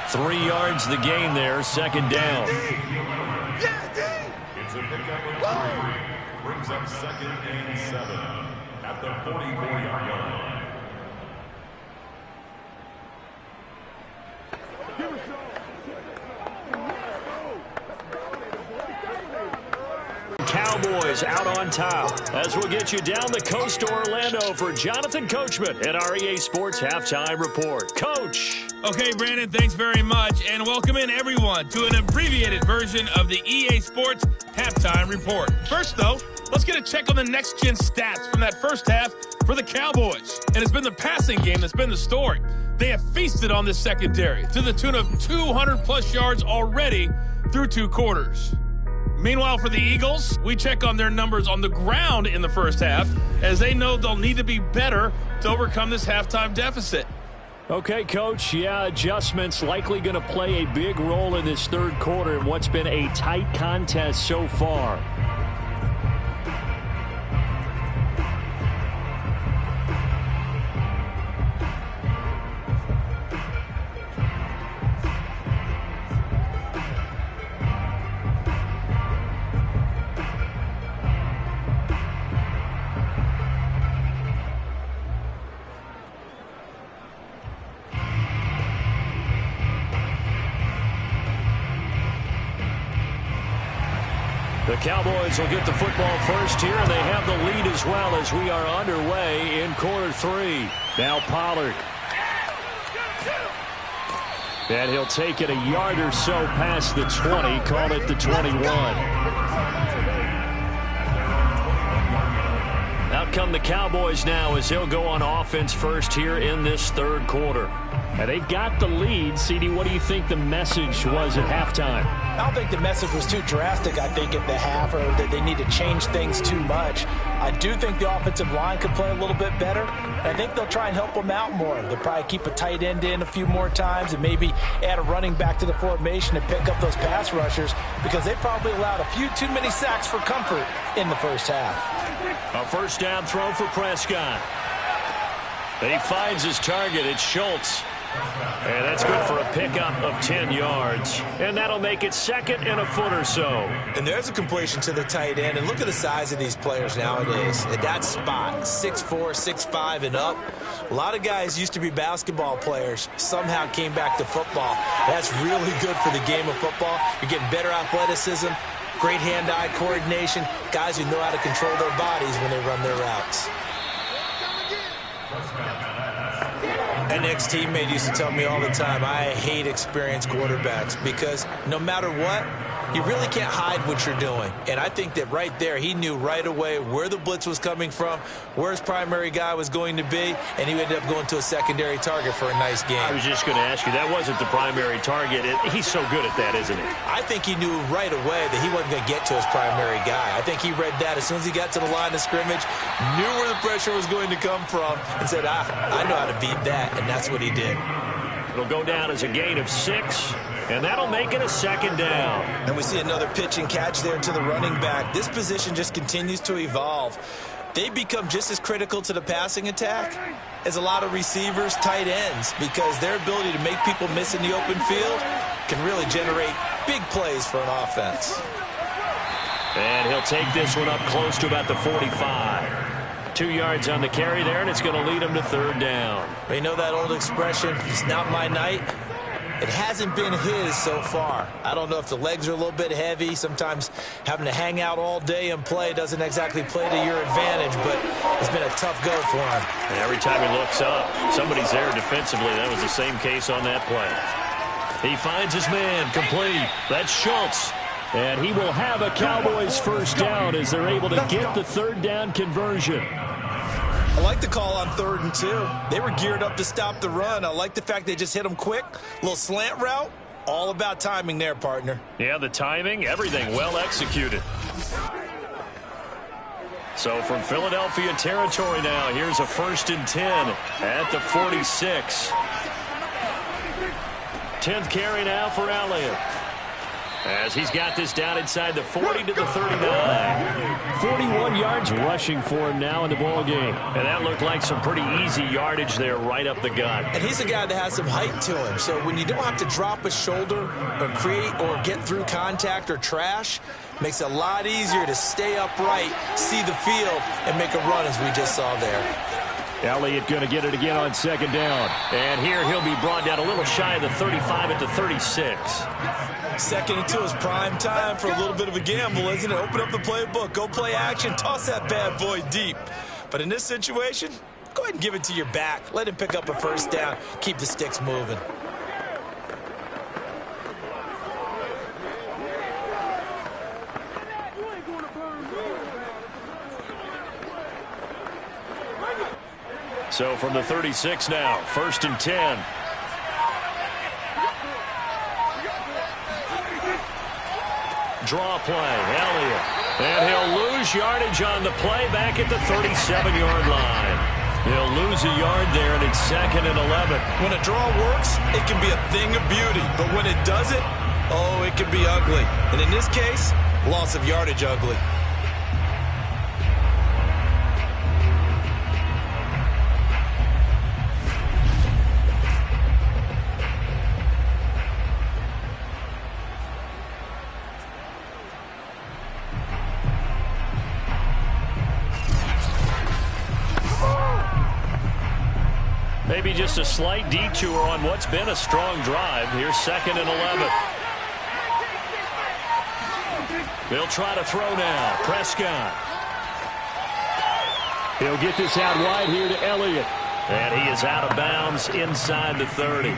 3 yards the gain there, 2nd down. It's a pickup of 3. Brings up 2nd and 7 at the 44-yard line. Cowboys out on top as we'll get you down the coast to Orlando for Jonathan Coachman at our EA Sports Halftime Report. Coach. Okay, Brandon, thanks very much, and welcome in everyone to an abbreviated version of the EA Sports Halftime Report. First, though, let's get a check on the next-gen stats from that first half for the Cowboys. And it's been the passing game that's been the story. They have feasted on this secondary to the tune of 200-plus yards already through 2 quarters. Meanwhile, for the Eagles, we check on their numbers on the ground in the first half, as they know they'll need to be better to overcome this halftime deficit. Okay, Coach, adjustments likely going to play a big role in this 3rd quarter in what's been a tight contest so far. The Cowboys will get the football first here, and they have the lead as well as we are underway in quarter 3. Now Pollard. And he'll take it a yard or so past the 20, call it the 21. Out come the Cowboys now as he'll go on offense first here in this 3rd quarter. And they've got the lead. CD, what do you think the message was at halftime? I don't think the message was too drastic, I think, at the half, or that they need to change things too much. I do think the offensive line could play a little bit better. I think they'll try and help them out more. They'll probably keep a tight end in a few more times and maybe add a running back to the formation and pick up those pass rushers, because they probably allowed a few too many sacks for comfort in the first half. A first down throw for Prescott. And he finds his target. It's Schultz. And that's good for a pickup of 10 yards. And that'll make it second and a foot or so. And there's a completion to the tight end. And look at the size of these players nowadays. At that spot, 6'4", 6'5", and up. A lot of guys used to be basketball players, somehow came back to football. That's really good for the game of football. You're getting better athleticism, great hand-eye coordination, guys who know how to control their bodies when they run their routes. An ex-teammate used to tell me all the time, I hate experienced quarterbacks, because no matter what, you really can't hide what you're doing. And I think that right there, he knew right away where the blitz was coming from, where his primary guy was going to be, and he ended up going to a secondary target for a nice game. I was just going to ask you, that wasn't the primary target. He's so good at that, isn't he? I think he knew right away that he wasn't going to get to his primary guy. I think he read that as soon as he got to the line of scrimmage, knew where the pressure was going to come from, and said, I know how to beat that, and that's what he did. It'll go down as a gain of 6, and that'll make it a second down. And we see another pitch and catch there to the running back. This position just continues to evolve. They become just as critical to the passing attack as a lot of receivers, tight ends, because their ability to make people miss in the open field can really generate big plays for an offense. And he'll take this one up close to about the 45. 2 yards on the carry there, and it's going to lead him to third down. You know that old expression, it's not my night? It hasn't been his so far. I don't know if the legs are a little bit heavy. Sometimes having to hang out all day and play doesn't exactly play to your advantage, but it's been a tough go for him. And every time he looks up, somebody's there defensively. That was the same case on that play. He finds his man, complete. That's Schultz. And he will have a Cowboys first down as they're able to get the third down conversion. I like the call on 3rd and 2. They were geared up to stop the run. I like the fact they just hit them quick. A little slant route. All about timing there, partner. Yeah, the timing, everything well executed. So from Philadelphia territory now, here's a 1st and 10 at the 46. 10th carry now for Elliott, as he's got this down inside the 40 to the 39. 41 yards rushing for him now in the ball game. And that looked like some pretty easy yardage there right up the gut. And he's a guy that has some height to him. So when you don't have to drop a shoulder or create or get through contact or trash, makes it a lot easier to stay upright, see the field, and make a run as we just saw there. Elliott going to get it again on 2nd down. And here he'll be brought down a little shy of the 35 at the 36. 2nd and 2 is prime time for a little bit of a gamble, isn't it? Open up the playbook, go play action, toss that bad boy deep. But in this situation, go ahead and give it to your back. Let him pick up a first down, keep the sticks moving. So from the 36 now, 1st and 10. Draw play, Elliott. And he'll lose yardage on the play back at the 37-yard line. He'll lose a yard there, and it's 2nd and 11. When a draw works, it can be a thing of beauty. But when it doesn't, oh, it can be ugly. And in this case, loss of yardage ugly. Maybe just a slight detour on what's been a strong drive. Here's 2nd and 11. They'll try to throw now. Prescott. He'll get this out wide here to Elliott. And he is out of bounds inside the 30.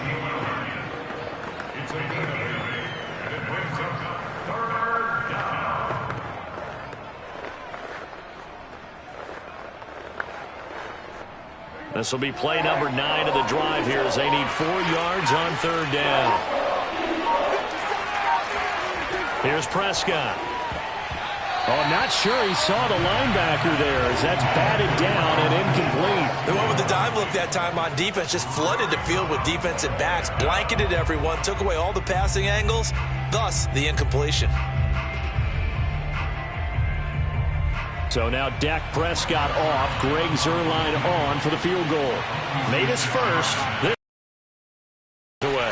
This will be play number 9 of the drive here as they need 4 yards on 3rd down. Here's Prescott. Oh, I'm not sure he saw the linebacker there as that's batted down and incomplete. They went with the dive look that time on defense, just flooded the field with defensive backs, blanketed everyone, took away all the passing angles, thus the incompletion. So now Dak Prescott off, Greg Zuerlein on for the field goal. Made his first. Away.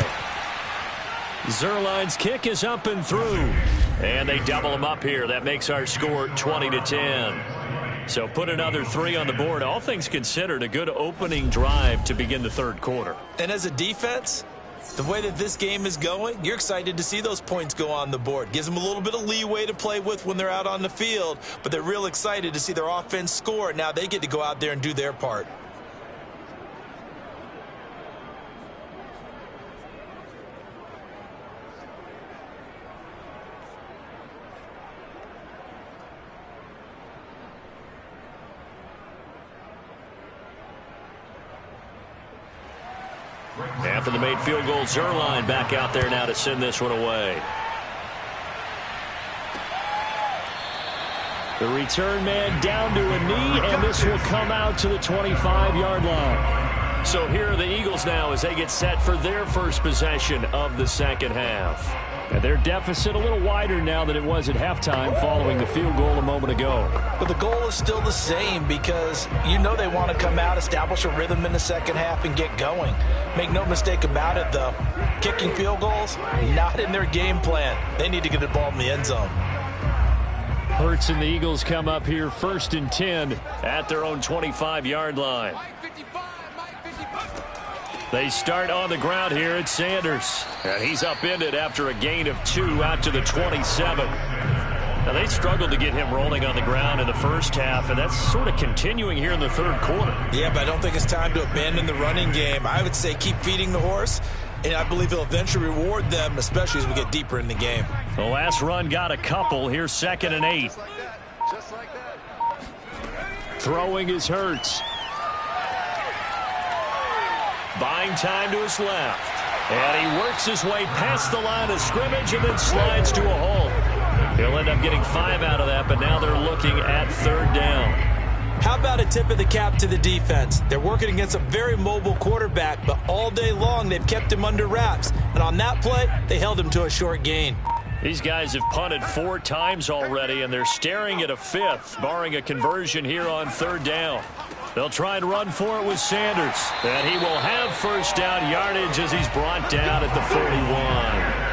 Zuerlein's kick is up and through. And they double him up here. That makes our score 20-10. So put another 3 on the board. All things considered, a good opening drive to begin the third quarter. And as a defense, the way that this game is going, you're excited to see those points go on the board. Gives them a little bit of leeway to play with when they're out on the field, but they're real excited to see their offense score. Now they get to go out there and do their part. After the made field goal, Zuerlein back out there now to send this one away. The return man down to a knee, and this will come out to the 25-yard line. So here are the Eagles now as they get set for their first possession of the second half. And their deficit a little wider now than it was at halftime following the field goal a moment ago. But the goal is still the same because you know they want to come out, establish a rhythm in the second half, and get going. Make no mistake about it, though. Kicking field goals, not in their game plan. They need to get the ball in the end zone. Hurts and the Eagles come up here 1st and 10 at their own 25-yard line. They start on the ground here at Sanders. And he's upended after a gain of 2 out to the 27. Now, they struggled to get him rolling on the ground in the first half, and that's sort of continuing here in the third quarter. Yeah, but I don't think it's time to abandon the running game. I would say keep feeding the horse, and I believe he'll eventually reward them, especially as we get deeper in the game. The last run got a couple. Here's 2nd and 8. Just like that. Throwing is Hurts. Buying time to his left. And he works his way past the line of scrimmage and then slides to a halt. He'll end up getting 5 out of that, but now they're looking at 3rd down. How about a tip of the cap to the defense? They're working against a very mobile quarterback, but all day long they've kept him under wraps. And on that play, they held him to a short gain. These guys have punted 4 times already, and they're staring at a 5th, barring a conversion here on 3rd down. They'll try and run for it with Sanders. And he will have 1st down yardage as he's brought down at the 41.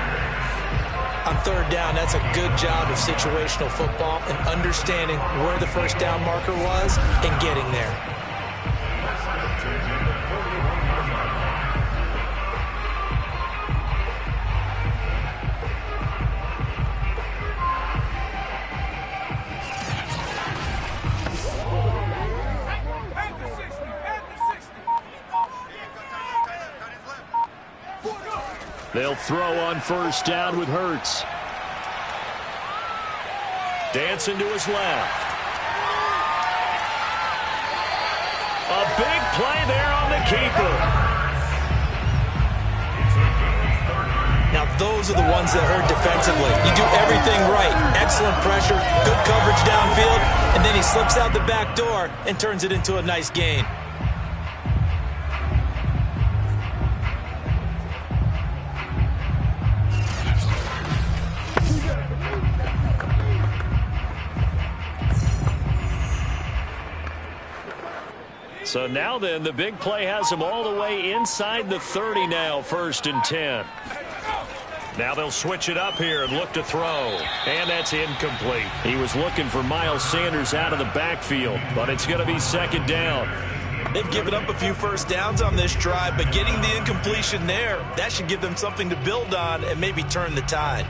On 3rd down, that's a good job of situational football and understanding where the 1st down marker was and getting there. They'll throw on 1st down with Hurts. Dancing to his left. A big play there on the keeper. Now, those are the ones that hurt defensively. You do everything right. Excellent pressure, good coverage downfield, and then he slips out the back door and turns it into a nice gain. So now then, the big play has him all the way inside the 30 now, 1st and 10. Now they'll switch it up here and look to throw. And that's incomplete. He was looking for Miles Sanders out of the backfield, but it's going to be 2nd down. They've given up a few 1st downs on this drive, but getting the incompletion there, that should give them something to build on and maybe turn the tide.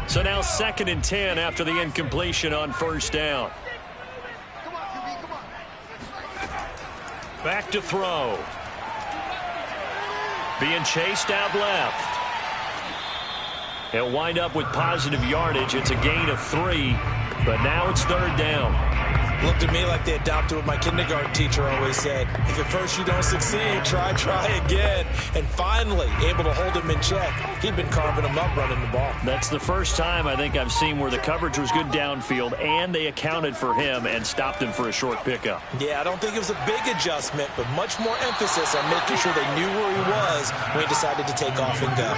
So now 2nd and 10 after the incompletion on 1st down. Back to throw. Being chased out left. He'll wind up with positive yardage. It's a gain of 3, but now it's 3rd down. Looked at me like they adopted what my kindergarten teacher always said. If at first you don't succeed, try again. And finally, able to hold him in check. He'd been carving him up running the ball. That's the first time I think I've seen where the coverage was good downfield and they accounted for him and stopped him for a short pickup. Yeah, I don't think it was a big adjustment, but much more emphasis on making sure they knew where he was when he decided to take off and go.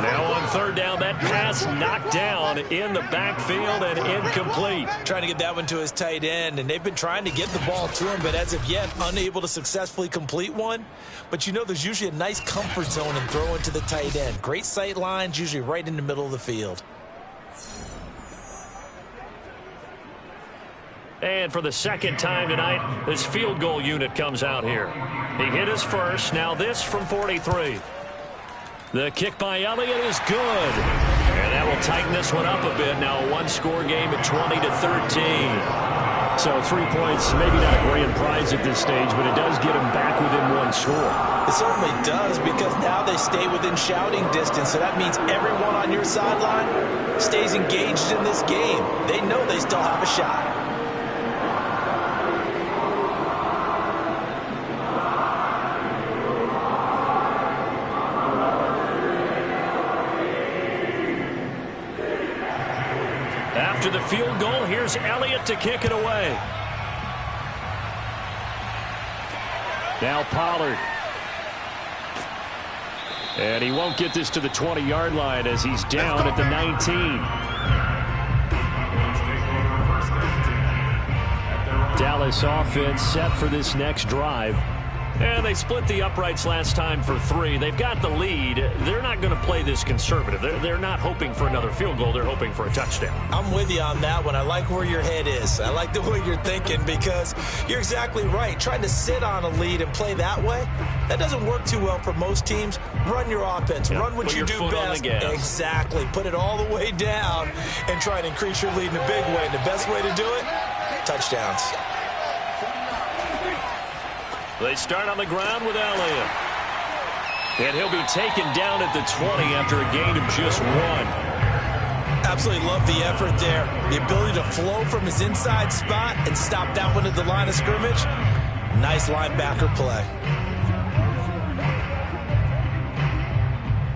Now on third down, that pass knocked down in the backfield and incomplete. Trying to get that one to his tight end, and they've been trying to get the ball to him, but as of yet, unable to successfully complete one. But you know there's usually a nice comfort zone in throwing to the tight end. Great sight lines, usually right in the middle of the field. And for the second time tonight, this field goal unit comes out here. He hit his first, now this from 43. The kick by Elliott is good. And that will tighten this one up a bit. Now a one-score game at 20-13. So 3 points, maybe not a grand prize at this stage, but it does get them back within one score. It certainly does, because now they stay within shouting distance, so that means everyone on your sideline stays engaged in this game. They know they still have a shot. After the field goal, here's Elliott to kick it away. Now Pollard. And he won't get this to the 20-yard line as he's down at the 19. Dallas offense set for this next drive. And they split the uprights last time for 3. They've got the lead. They're not going to play this conservative. They're not hoping for another field goal. They're hoping for a touchdown. I'm with you on that one. I like where your head is. I like the way you're thinking, because you're exactly right. Trying to sit on a lead and play that way, that doesn't work too well for most teams. Run your offense. Run what you do best. Exactly. Put it all the way down and try and increase your lead in a big way. And the best way to do it, touchdowns. They start on the ground with Elliott. And he'll be taken down at the 20 after a gain of just 1. Absolutely love the effort there. The ability to flow from his inside spot and stop that one at the line of scrimmage. Nice linebacker play.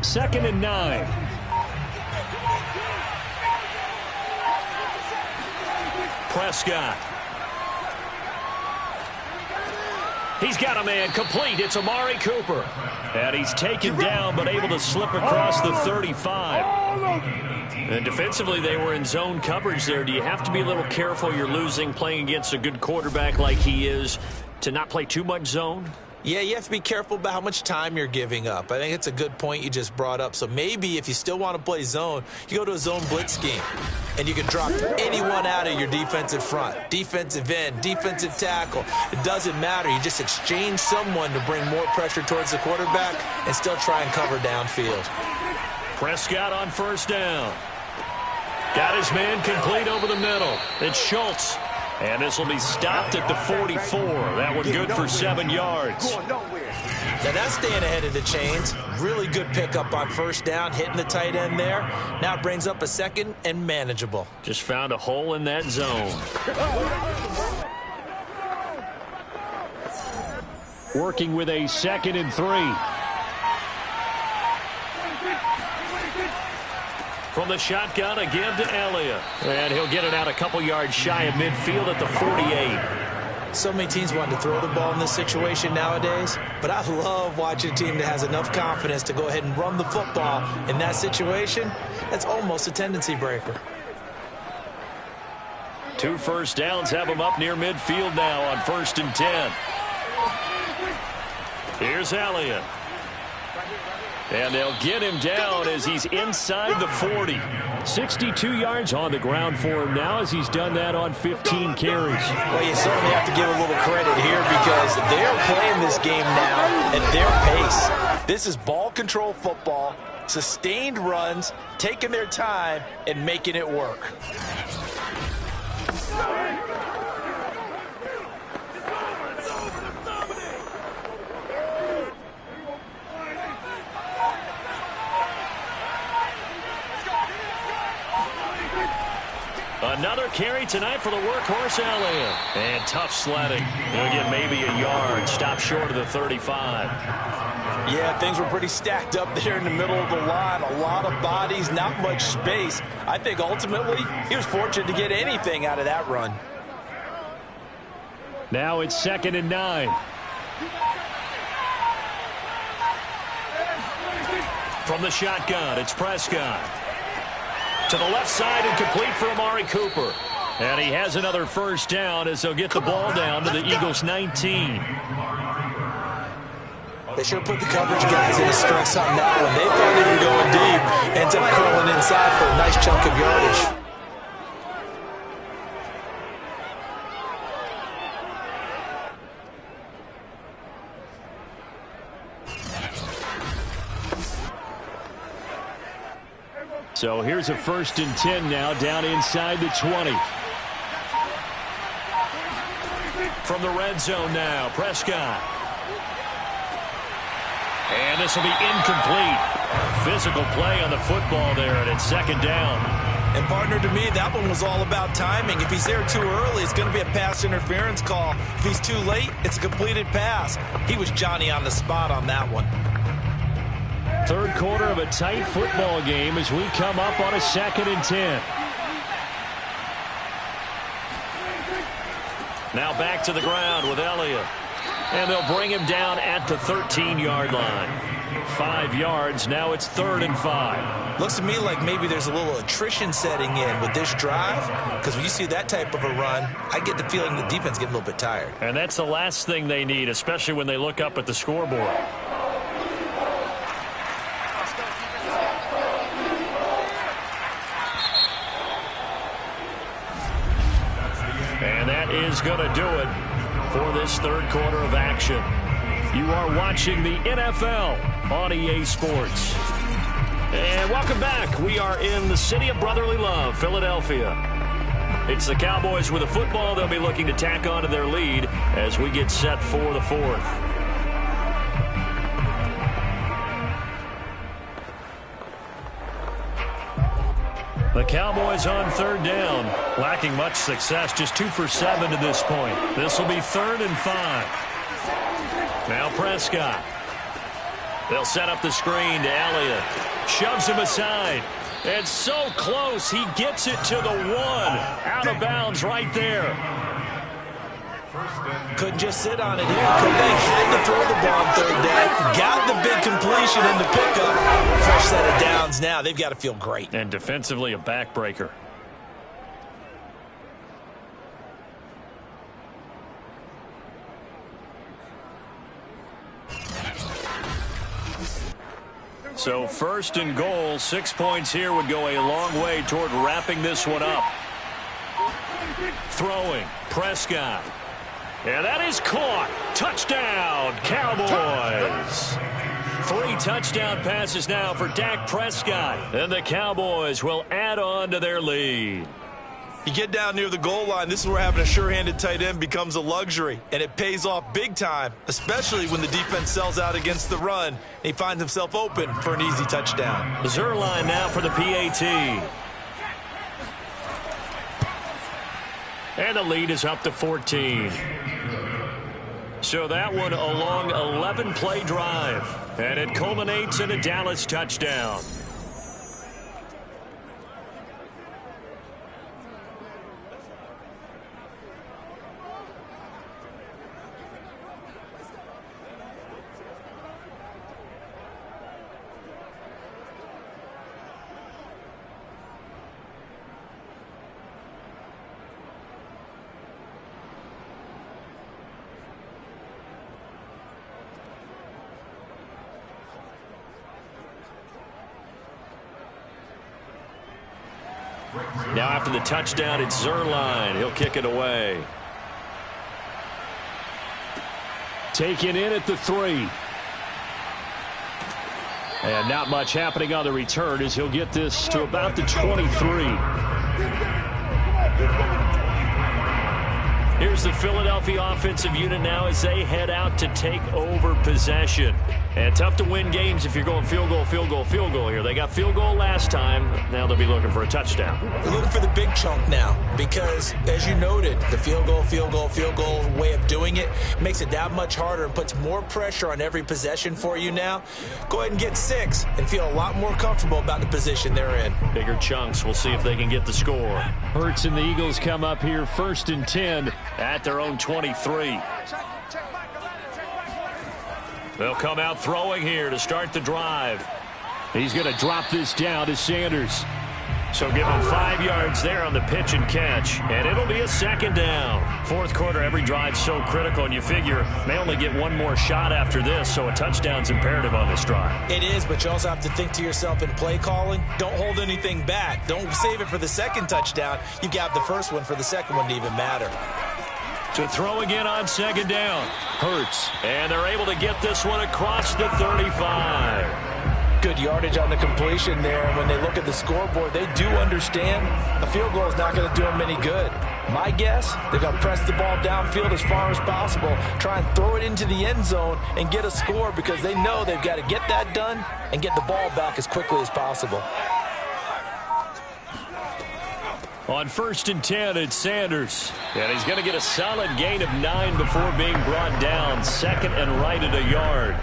2nd and 9. Prescott. He's got a man complete. It's Amari Cooper. And he's taken down but able to slip across the 35. And defensively, they were in zone coverage there. Do you have to be a little careful you're losing playing against a good quarterback like he is to not play too much zone? Yeah, you have to be careful about how much time you're giving up. I think it's a good point you just brought up. So maybe if you still want to play zone, you go to a zone blitz scheme. And you can drop anyone out of your defensive front. Defensive end, defensive tackle. It doesn't matter. You just exchange someone to bring more pressure towards the quarterback and still try and cover downfield. Prescott on first down. Got his man complete over the middle. It's Schultz. And this will be stopped at the 44. That one good for 7 yards. Now that's staying ahead of the chains. Really good pickup on first down, hitting the tight end there. Now it brings up a second and manageable. Just found a hole in that zone. Working with a 2nd and 3. From the shotgun, a give to Elliott. And he'll get it out a couple yards shy of midfield at the 48. So many teams want to throw the ball in this situation nowadays, but I love watching a team that has enough confidence to go ahead and run the football in that situation. That's almost a tendency breaker. 2 first downs have him up near midfield now on 1st and 10. Here's Elliott. And they'll get him down as he's inside the 40. 62 yards on the ground for him now as he's done that on 15 carries. Well, you certainly have to give a little credit here because they're playing this game now at their pace. This is ball control football, sustained runs, taking their time, and making it work. Another carry tonight for the workhorse Elliott. And tough sledding. He'll get maybe a yard. Stop short of the 35. Yeah, things were pretty stacked up there in the middle of the line. A lot of bodies, not much space. I think ultimately he was fortunate to get anything out of that run. Now it's 2nd and 9. From the shotgun, it's Prescott. To the left side and complete for Amari Cooper. And he has another first down as they'll get the ball down to the Eagles' 19. They should have put the coverage guys in a stress on that one. They thought they were going deep. Ends up curling inside for a nice chunk of yardage. So here's a 1st and 10 now down inside the 20. From the red zone now, Prescott. And this will be incomplete. Physical play on the football there, and it's 2nd down. And partner, to me, that one was all about timing. If he's there too early, it's going to be a pass interference call. If he's too late, it's a completed pass. He was Johnny on the spot on that one. 3rd quarter of a tight football game as we come up on a 2nd and 10. Now back to the ground with Elliott. And they'll bring him down at the 13-yard line. 5 yards. Now it's 3rd and 5. Looks to me like maybe there's a little attrition setting in with this drive. Because when you see that type of a run, I get the feeling the defense getting a little bit tired. And that's the last thing they need, especially when they look up at the scoreboard. And that is going to do it for this 3rd quarter of action. You are watching the NFL on EA Sports. And welcome back. We are in the city of brotherly love, Philadelphia. It's the Cowboys with a football. They'll be looking to tack on to their lead as we get set for the 4th. The Cowboys on 3rd down, lacking much success, just 2 for 7 to this point. This will be 3rd and 5. Now Prescott. They'll set up the screen to Elliott. Shoves him aside. It's so close, he gets it to the 1. Out of bounds right there. Couldn't just sit on it here. They had to throw the ball on 3rd down. Got the big completion in the pickup. Fresh set of downs now. They've got to feel great. And defensively, a backbreaker. So 1st and goal, 6 points here would go a long way toward wrapping this one up. Throwing, Prescott. And that is caught. Touchdown, Cowboys. 3 touchdown passes now for Dak Prescott. And the Cowboys will add on to their lead. You get down near the goal line, this is where having a sure-handed tight end becomes a luxury. And it pays off big time, especially when the defense sells out against the run. And he finds himself open for an easy touchdown. Zerline now for the PAT. And the lead is up to 14. So that one a long 11-play drive. And it culminates in a Dallas touchdown. Now after the touchdown, it's Zerline. He'll kick it away. Taken in at the 3. And not much happening on the return as he'll get this to about the 23. Here's comes the Philadelphia offensive unit now as they head out to take over possession. And tough to win games if you're going field goal, field goal, field goal here. They got field goal last time. Now they'll be looking for a touchdown. They're looking for the big chunk now because, as you noted, the field goal way of doing it makes it that much harder and puts more pressure on every possession for you now. Go ahead and get 6 and feel a lot more comfortable about the position they're in. Bigger chunks. We'll see if they can get the score. Hurts and the Eagles come up here 1st and 10 at their own 23. They'll come out throwing here to start the drive. He's going to drop this down to Sanders. So give him 5 yards there on the pitch and catch, and it'll be a 2nd down. Fourth quarter, every drive's so critical, and you figure they only get one more shot after this, so a touchdown's imperative on this drive. It is, but you also have to think to yourself in play calling, don't hold anything back. Don't save it for the second touchdown. You got the first one for the second one to even matter. To throw again on 2nd down. Hurts, and they're able to get this one across the 35. Good yardage on the completion there. And when they look at the scoreboard, they do understand a field goal is not going to do them any good. My guess, they're going to press the ball downfield as far as possible, try and throw it into the end zone and get a score because they know they've got to get that done and get the ball back as quickly as possible. On 1st and 10, it's Sanders. And he's going to get a solid gain of 9 before being brought down. 2nd and right at a yard.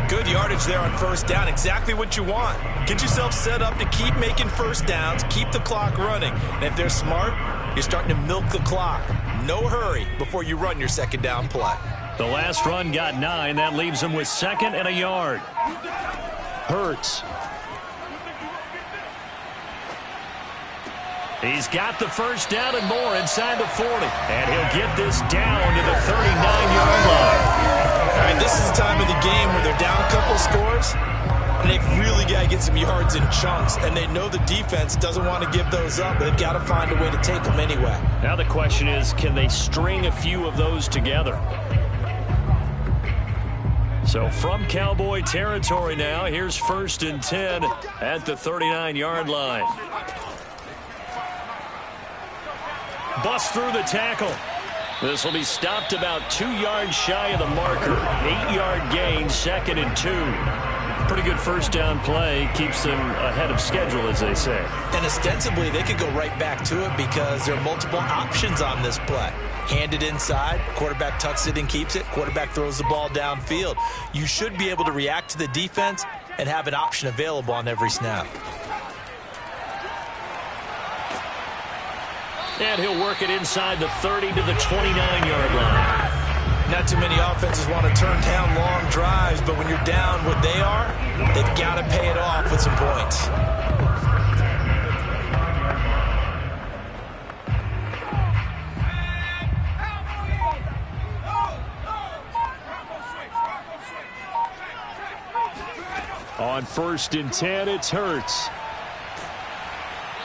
Good yardage there on 1st down. Exactly what you want. Get yourself set up to keep making 1st downs, keep the clock running. And if they're smart, you're starting to milk the clock. No hurry before you run your 2nd down play. The last run got 9. That leaves him with 2nd and a yard. Hurts. He's got the 1st down and more inside the 40. And he'll get this down to the 39-yard line. All right, this is the time of the game where they're down a couple scores, and they've really got to get some yards in chunks, and they know the defense doesn't want to give those up, but they've got to find a way to take them anyway. Now the question is, can they string a few of those together? So from Cowboy territory now, here's 1st and 10 at the 39-yard line. Bust through the tackle. This will be stopped about 2 yards shy of the marker. 8-yard gain, 2nd and 2. Pretty good 1st down play. Keeps them ahead of schedule, as they say. And ostensibly, they could go right back to it because there are multiple options on this play. Hand it inside. Quarterback tucks it and keeps it. Quarterback throws the ball downfield. You should be able to react to the defense and have an option available on every snap. And he'll work it inside the 30 to the 29-yard line. Not too many offenses want to turn down long drives, but when you're down what they are, they've got to pay it off with some points. On 1st and 10, it's Hurts.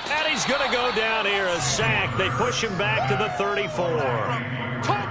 And he's going to go down here, a sack. They push him back to the 34.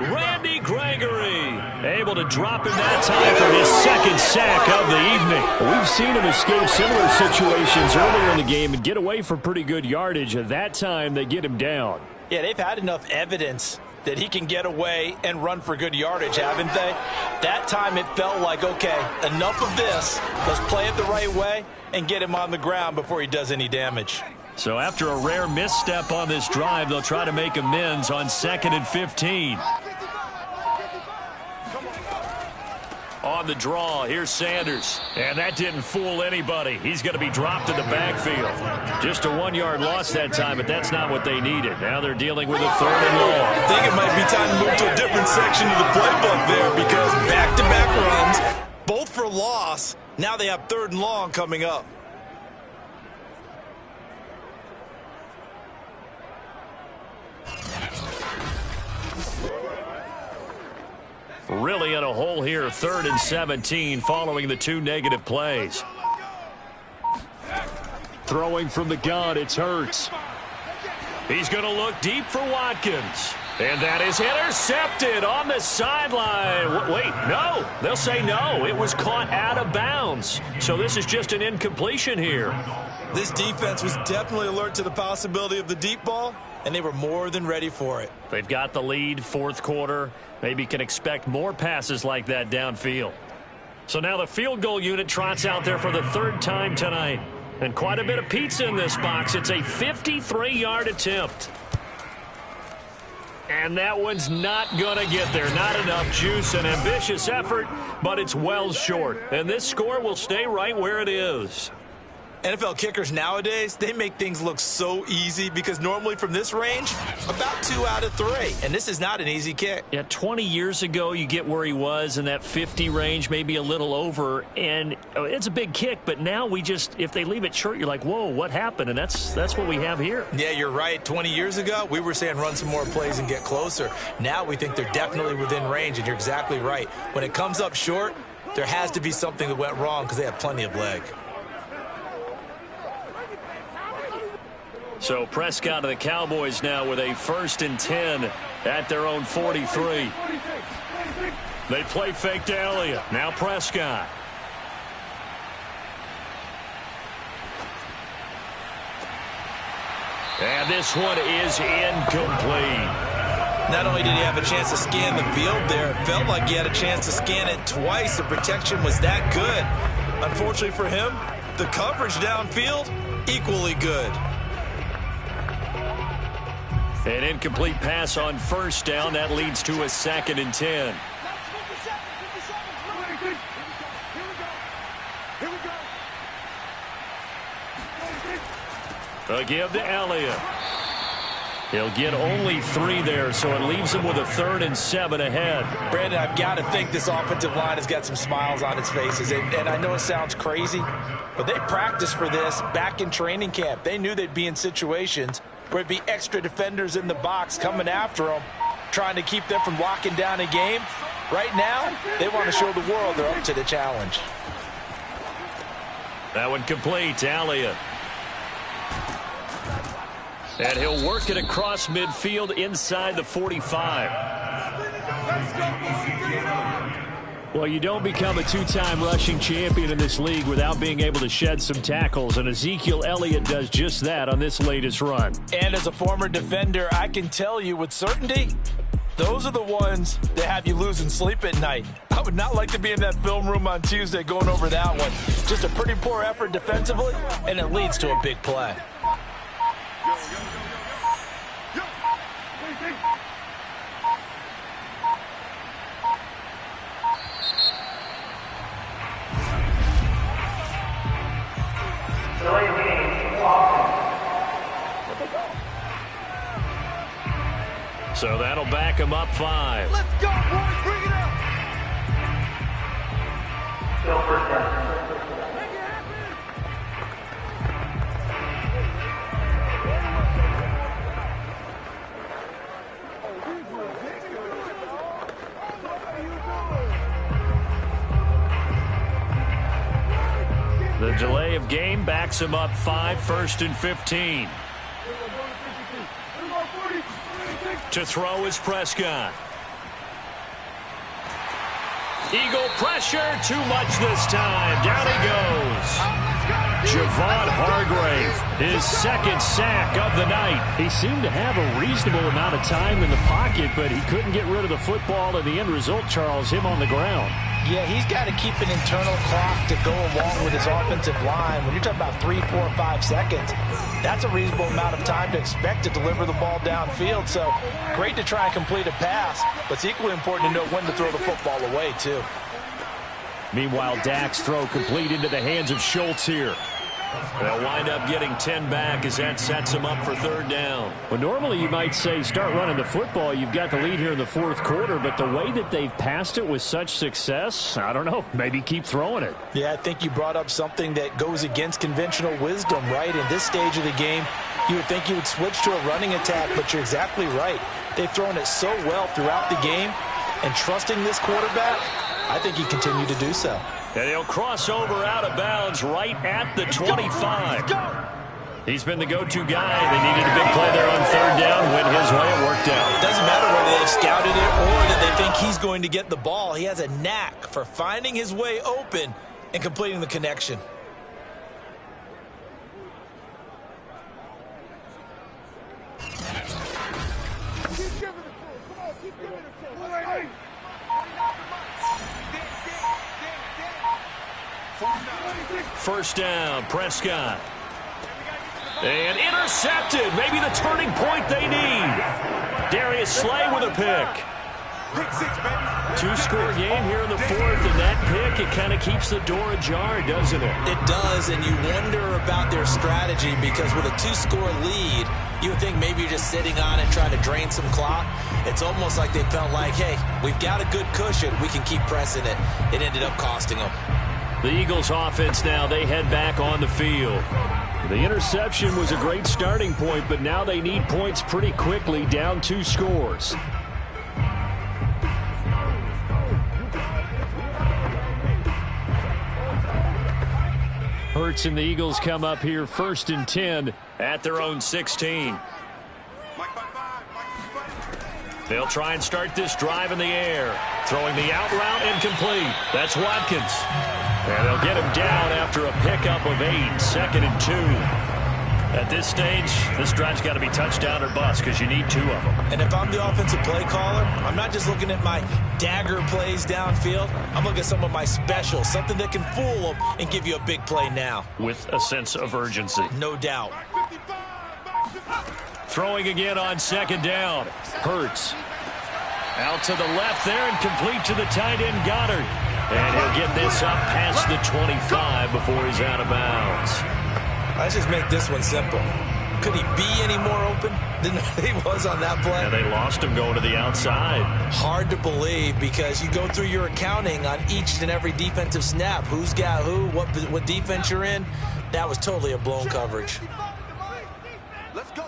Randy Gregory able to drop him that time for his 2nd sack of the evening. We've seen him escape similar situations earlier in the game and get away for pretty good yardage. At that time, they get him down. Yeah, they've had enough evidence that he can get away and run for good yardage, haven't they? That time it felt like, okay, enough of this. Let's play it the right way and get him on the ground before he does any damage. So after a rare misstep on this drive, they'll try to make amends on 2nd and 15. On the draw, here's Sanders. And that didn't fool anybody. He's going to be dropped in the backfield. Just a 1-yard loss that time, but that's not what they needed. Now they're dealing with a 3rd and long. I think it might be time to move to a different section of the playbook there because back-to-back runs, both for loss. Now they have 3rd and long coming up. Really in a hole here, 3rd and 17 following the 2 negative plays. Throwing from the gun, it's Hurts. He's going to look deep for Watkins. And that is intercepted on the sideline. Wait, no. They'll say no. It was caught out of bounds. So this is just an incompletion here. This defense was definitely alert to the possibility of the deep ball, and they were more than ready for it. They've got the lead, fourth quarter. Maybe can expect more passes like that downfield. So now the field goal unit trots out there for the third time tonight. And quite a bit of pizza in this box. It's a 53-yard attempt. And that one's not going to get there. Not enough juice. An ambitious effort, but it's well short. And this score will stay right where it is. NFL kickers nowadays, they make things look so easy because normally from this range, about 2 out of 3. And this is not an easy kick. Yeah, 20 years ago, you get where he was in that 50 range, maybe a little over. And it's a big kick, but now we just, if they leave it short, you're like, whoa, what happened? And that's what we have here. Yeah, you're right. 20 years ago, we were saying run some more plays and get closer. Now we think they're definitely within range, and you're exactly right. When it comes up short, there has to be something that went wrong because they have plenty of leg. So Prescott of the Cowboys now with a 1st and 10 at their own 43. They play fake to Elliott. Now Prescott. And this one is incomplete. Not only did he have a chance to scan the field there, it felt like he had a chance to scan it twice. The protection was that good. Unfortunately for him, the coverage downfield, equally good. An incomplete pass on 1st down. That leads to a 2nd and 10. A give to Elliott. He'll get only 3 there, so it leaves him with a 3rd and 7 ahead. Brandon, I've got to think this offensive line has got some smiles on its faces. And I know it sounds crazy, but they practiced for this back in training camp. They knew they'd be in situations where it'd be extra defenders in the box coming after them, trying to keep them from locking down a game. Right now, they want to show the world they're up to the challenge. That one complete to Elliott. And he'll work it across midfield inside the 45. Well, you don't become a 2-time rushing champion in this league without being able to shed some tackles, and Ezekiel Elliott does just that on this latest run. And as a former defender, I can tell you with certainty, those are the ones that have you losing sleep at night. I would not like to be in that film room on Tuesday going over that one. Just a pretty poor effort defensively, and it leads to a big play. So that'll back him up 5. Let's go, boys. Bring it up. Still first down. Make it happen. The delay of game backs him up 5, 1st and 15. To throw is Prescott. Eagle pressure, too much this time. Down he goes. Javon Hargrave, his 2nd sack of the night. He seemed to have a reasonable amount of time in the pocket, but he couldn't get rid of the football, and the end result, Charles, him on the ground. Yeah, he's got to keep an internal clock to go along with his offensive line. When you're talking about 3, 4, 5 seconds, that's a reasonable amount of time to expect to deliver the ball downfield. So great to try and complete a pass, but it's equally important to know when to throw the football away, too. Meanwhile, Dak's throw complete into the hands of Schultz here. They'll wind up getting 10 back as that sets them up for 3rd down. Well, normally you might say start running the football. You've got the lead here in the 4th quarter, but the way that they've passed it with such success, I don't know, maybe keep throwing it. Yeah, I think you brought up something that goes against conventional wisdom, right? In this stage of the game, you would think you would switch to a running attack, but you're exactly right. They've thrown it so well throughout the game, and trusting this quarterback, I think he continued to do so. And he'll cross over out of bounds right at the 25. He's been the go-to guy. They needed a big play there on 3rd down. Went his way. It worked out. It doesn't matter whether they've scouted it or that they think he's going to get the ball. He has a knack for finding his way open and completing the connection. First down, Prescott. And intercepted. Maybe the turning point they need. Darius Slay with a pick. Two-score game here in the fourth, and that pick, it kind of keeps the door ajar, doesn't it? It does, and you wonder about their strategy because with a two-score lead, you would think maybe you're just sitting on it trying to drain some clock. It's almost like they felt like, hey, we've got a good cushion. We can keep pressing it. It ended up costing them. The Eagles offense now, they head back on the field. The interception was a great starting point, but now they need points pretty quickly, down 2 scores. Hurts and the Eagles come up here 1st and 10 at their own 16. They'll try and start this drive in the air. Throwing the out route incomplete. That's Watkins. And they'll get him down after a pickup of 8, 2nd and 2. At this stage, this drive's got to be touchdown or bust because you need 2 of them. And if I'm the offensive play caller, I'm not just looking at my dagger plays downfield. I'm looking at some of my specials, something that can fool them and give you a big play now. With a sense of urgency. No doubt. Throwing again on 2nd down. Hurts. Out to the left there and complete to the tight end Goddard. And he'll get this up past the 25 before he's out of bounds. Let's just make this one simple. Could he be any more open than he was on that play? And they lost him going to the outside. Hard to believe because you go through your accounting on each and every defensive snap. Who's got who, what defense you're in. That was totally a blown coverage. Let's go.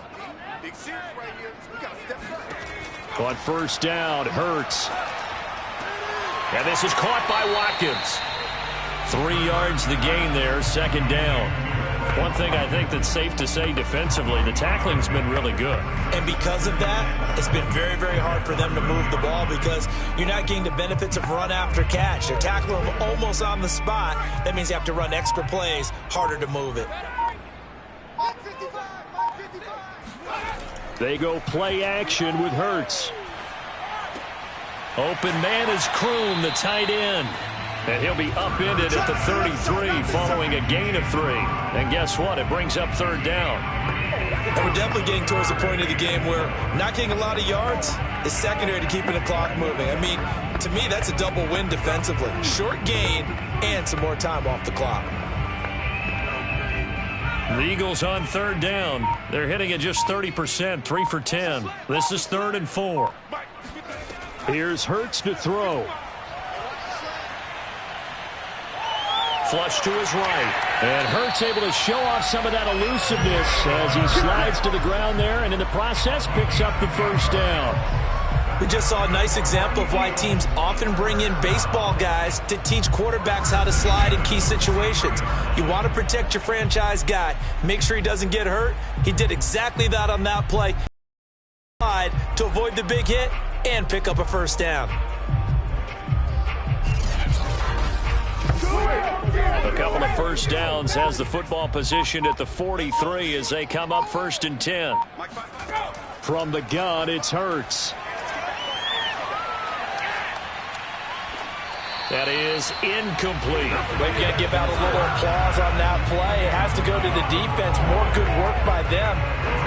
Big series right here. We got to step up. On 1st down, Hurts. And this is caught by Watkins. 3 yards the gain there, 2nd down. One thing I think that's safe to say defensively, the tackling's been really good. And because of that, it's been very, very hard for them to move the ball because you're not getting the benefits of run after catch. They're tackling them almost on the spot. That means you have to run extra plays, harder to move it. They go play action with Hurts. Open man is Kroon, the tight end. And he'll be upended at the 33 following a gain of 3. And guess what? It brings up 3rd down. And we're definitely getting towards the point of the game where not getting a lot of yards is secondary to keeping the clock moving. I mean, to me, that's a double win defensively. Short gain and some more time off the clock. The Eagles on 3rd down. They're hitting at just 30%, 3 for 10. This is 3rd and 4. Here's Hurts to throw. Flush to his right. And Hurts able to show off some of that elusiveness as he slides to the ground there and in the process picks up the 1st down. We just saw a nice example of why teams often bring in baseball guys to teach quarterbacks how to slide in key situations. You want to protect your franchise guy. Make sure he doesn't get hurt. He did exactly that on that play. Slide to avoid the big hit and pick up a 1st down. A couple of 1st downs has the football positioned at the 43 as they come up 1st and 10. From the gun, it's Hurts. That is incomplete. We've got to give out a little applause on that play. It has to go to the defense. More good work by them.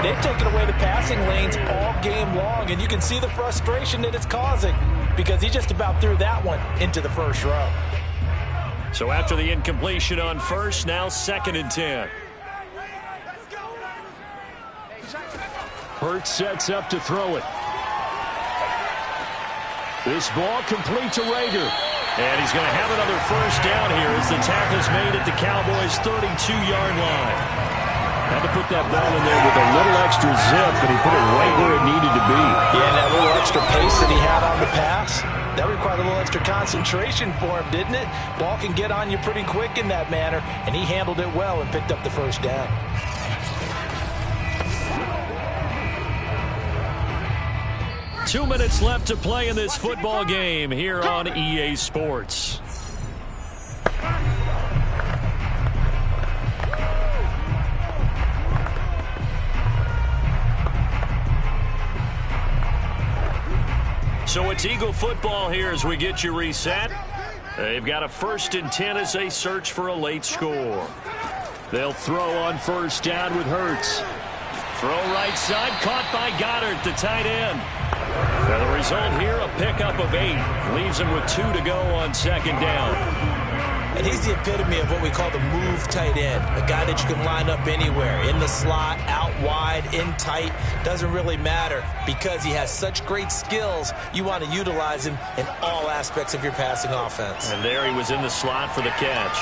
They've taken away the passing lanes all game long, and you can see the frustration that it's causing because he just about threw that one into the 1st row. So after the incompletion on 1st, now 2nd and 10. Hurts sets up to throw it. This ball complete to Rager. And he's going to have another 1st down here as the tackle's made at the Cowboys' 32-yard line. Had to put that ball in there with a little extra zip, but he put it right where it needed to be. Yeah, and that little extra pace that he had on the pass, that required a little extra concentration for him, didn't it? Ball can get on you pretty quick in that manner, and he handled it well and picked up the 1st down. Two minutes left to play in this football game here on EA Sports. So it's Eagle football here as we get you reset. They've got a 1st and 10 as they search for a late score. They'll throw on 1st down with Hurts. Throw right side, caught by Goddard, the tight end. And the result here, a pickup of 8. Leaves him with 2 to go on 2nd down. And he's the epitome of what we call the move tight end. A guy that you can line up anywhere. In the slot, out wide, in tight. Doesn't really matter because he has such great skills. You want to utilize him in all aspects of your passing offense. And there he was in the slot for the catch.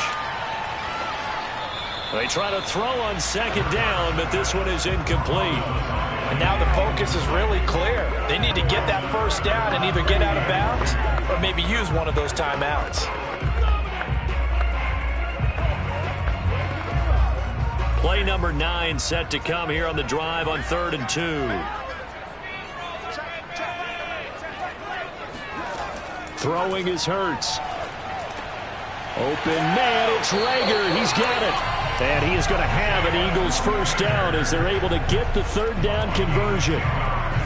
They try to throw on 2nd down, but this one is incomplete. And now the focus is really clear. They need to get that 1st down and either get out of bounds or maybe use one of those timeouts. Play number 9 set to come here on the drive on 3rd and 2. Throwing is Hurts. Open man, it's Rager. He's got it. And he is going to have an Eagles 1st down as they're able to get the 3rd down conversion.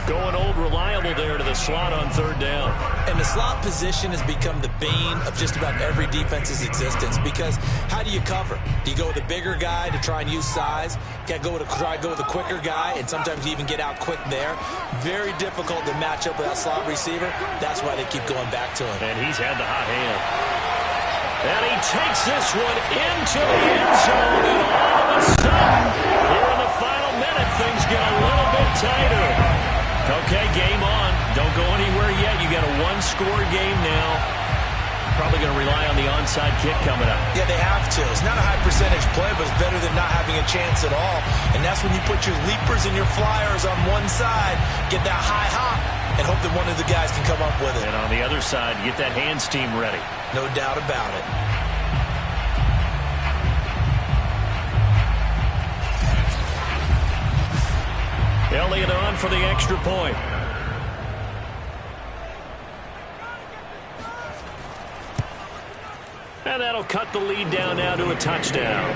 Going old reliable there to the slot on 3rd down. And the slot position has become the bane of just about every defense's existence because how do you cover? Do you go with a bigger guy to try and use size? You got to try to go with a quicker guy, and sometimes you even get out quick there. Very difficult to match up with that slot receiver. That's why they keep going back to him. And he's had the hot hand. And he takes this one into the end zone, and all of a sudden, here in the final minute, things get a little bit tighter. Okay, game on. Don't go anywhere yet. You got a 1-score game now. Probably going to rely on the onside kick coming up. Yeah, they have to. It's not a high percentage play, but it's better than not having a chance at all. And that's when you put your leapers and your flyers on one side, get that high hop, and hope that one of the guys can come up with it. And on the other side, get that hands team ready. No doubt about it. Elliott on for the extra point. And that'll cut the lead down now to a touchdown.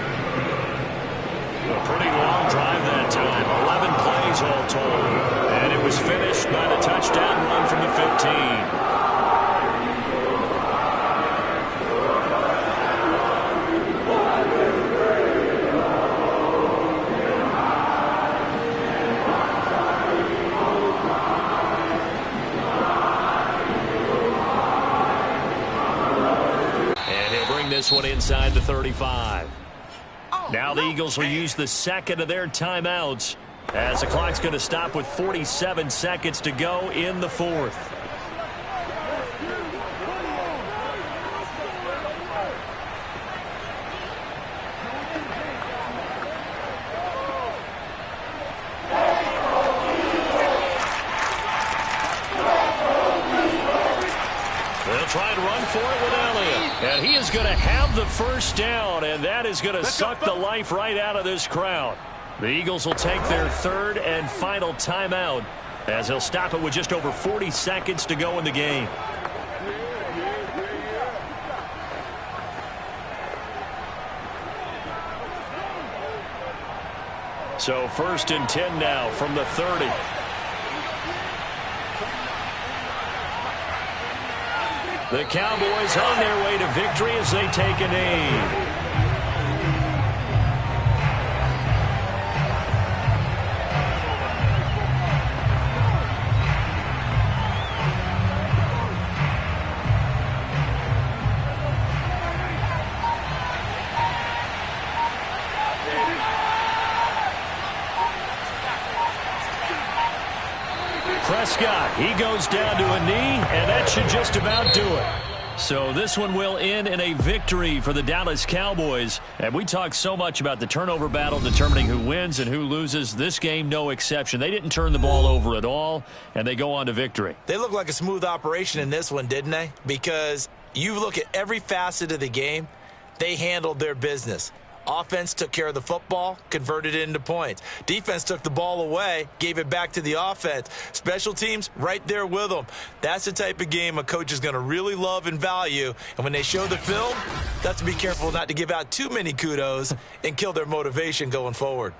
A pretty long drive that time. 11 plays all told. And it was finished by the touchdown run from the 15. This one inside the 35. Now the Eagles will use the 2nd of their timeouts as the clock's going to stop with 47 seconds to go in the 4th. They'll try and run for it with Elliott. And he is going to have the 1st down, and that is going to suck the life right out of this crowd. The Eagles will take their 3rd and final timeout as they'll stop it with just over 40 seconds to go in the game. So 1st and 10 now from the 30. The Cowboys on their way to victory as they take a knee. Prescott, he goes down to a knee, and that should just about do it. So this one will end in a victory for the Dallas Cowboys. And we talk so much about the turnover battle determining who wins and who loses. This game, no exception. They didn't turn the ball over at all, and they go on to victory. They look like a smooth operation in this one, didn't they? Because you look at every facet of the game, they handled their business. Offense took care of the football, converted it into points. Defense took the ball away, gave it back to the offense. Special teams, right there with them. That's the type of game a coach is going to really love and value. And when they show the film, that's to be careful not to give out too many kudos and kill their motivation going forward.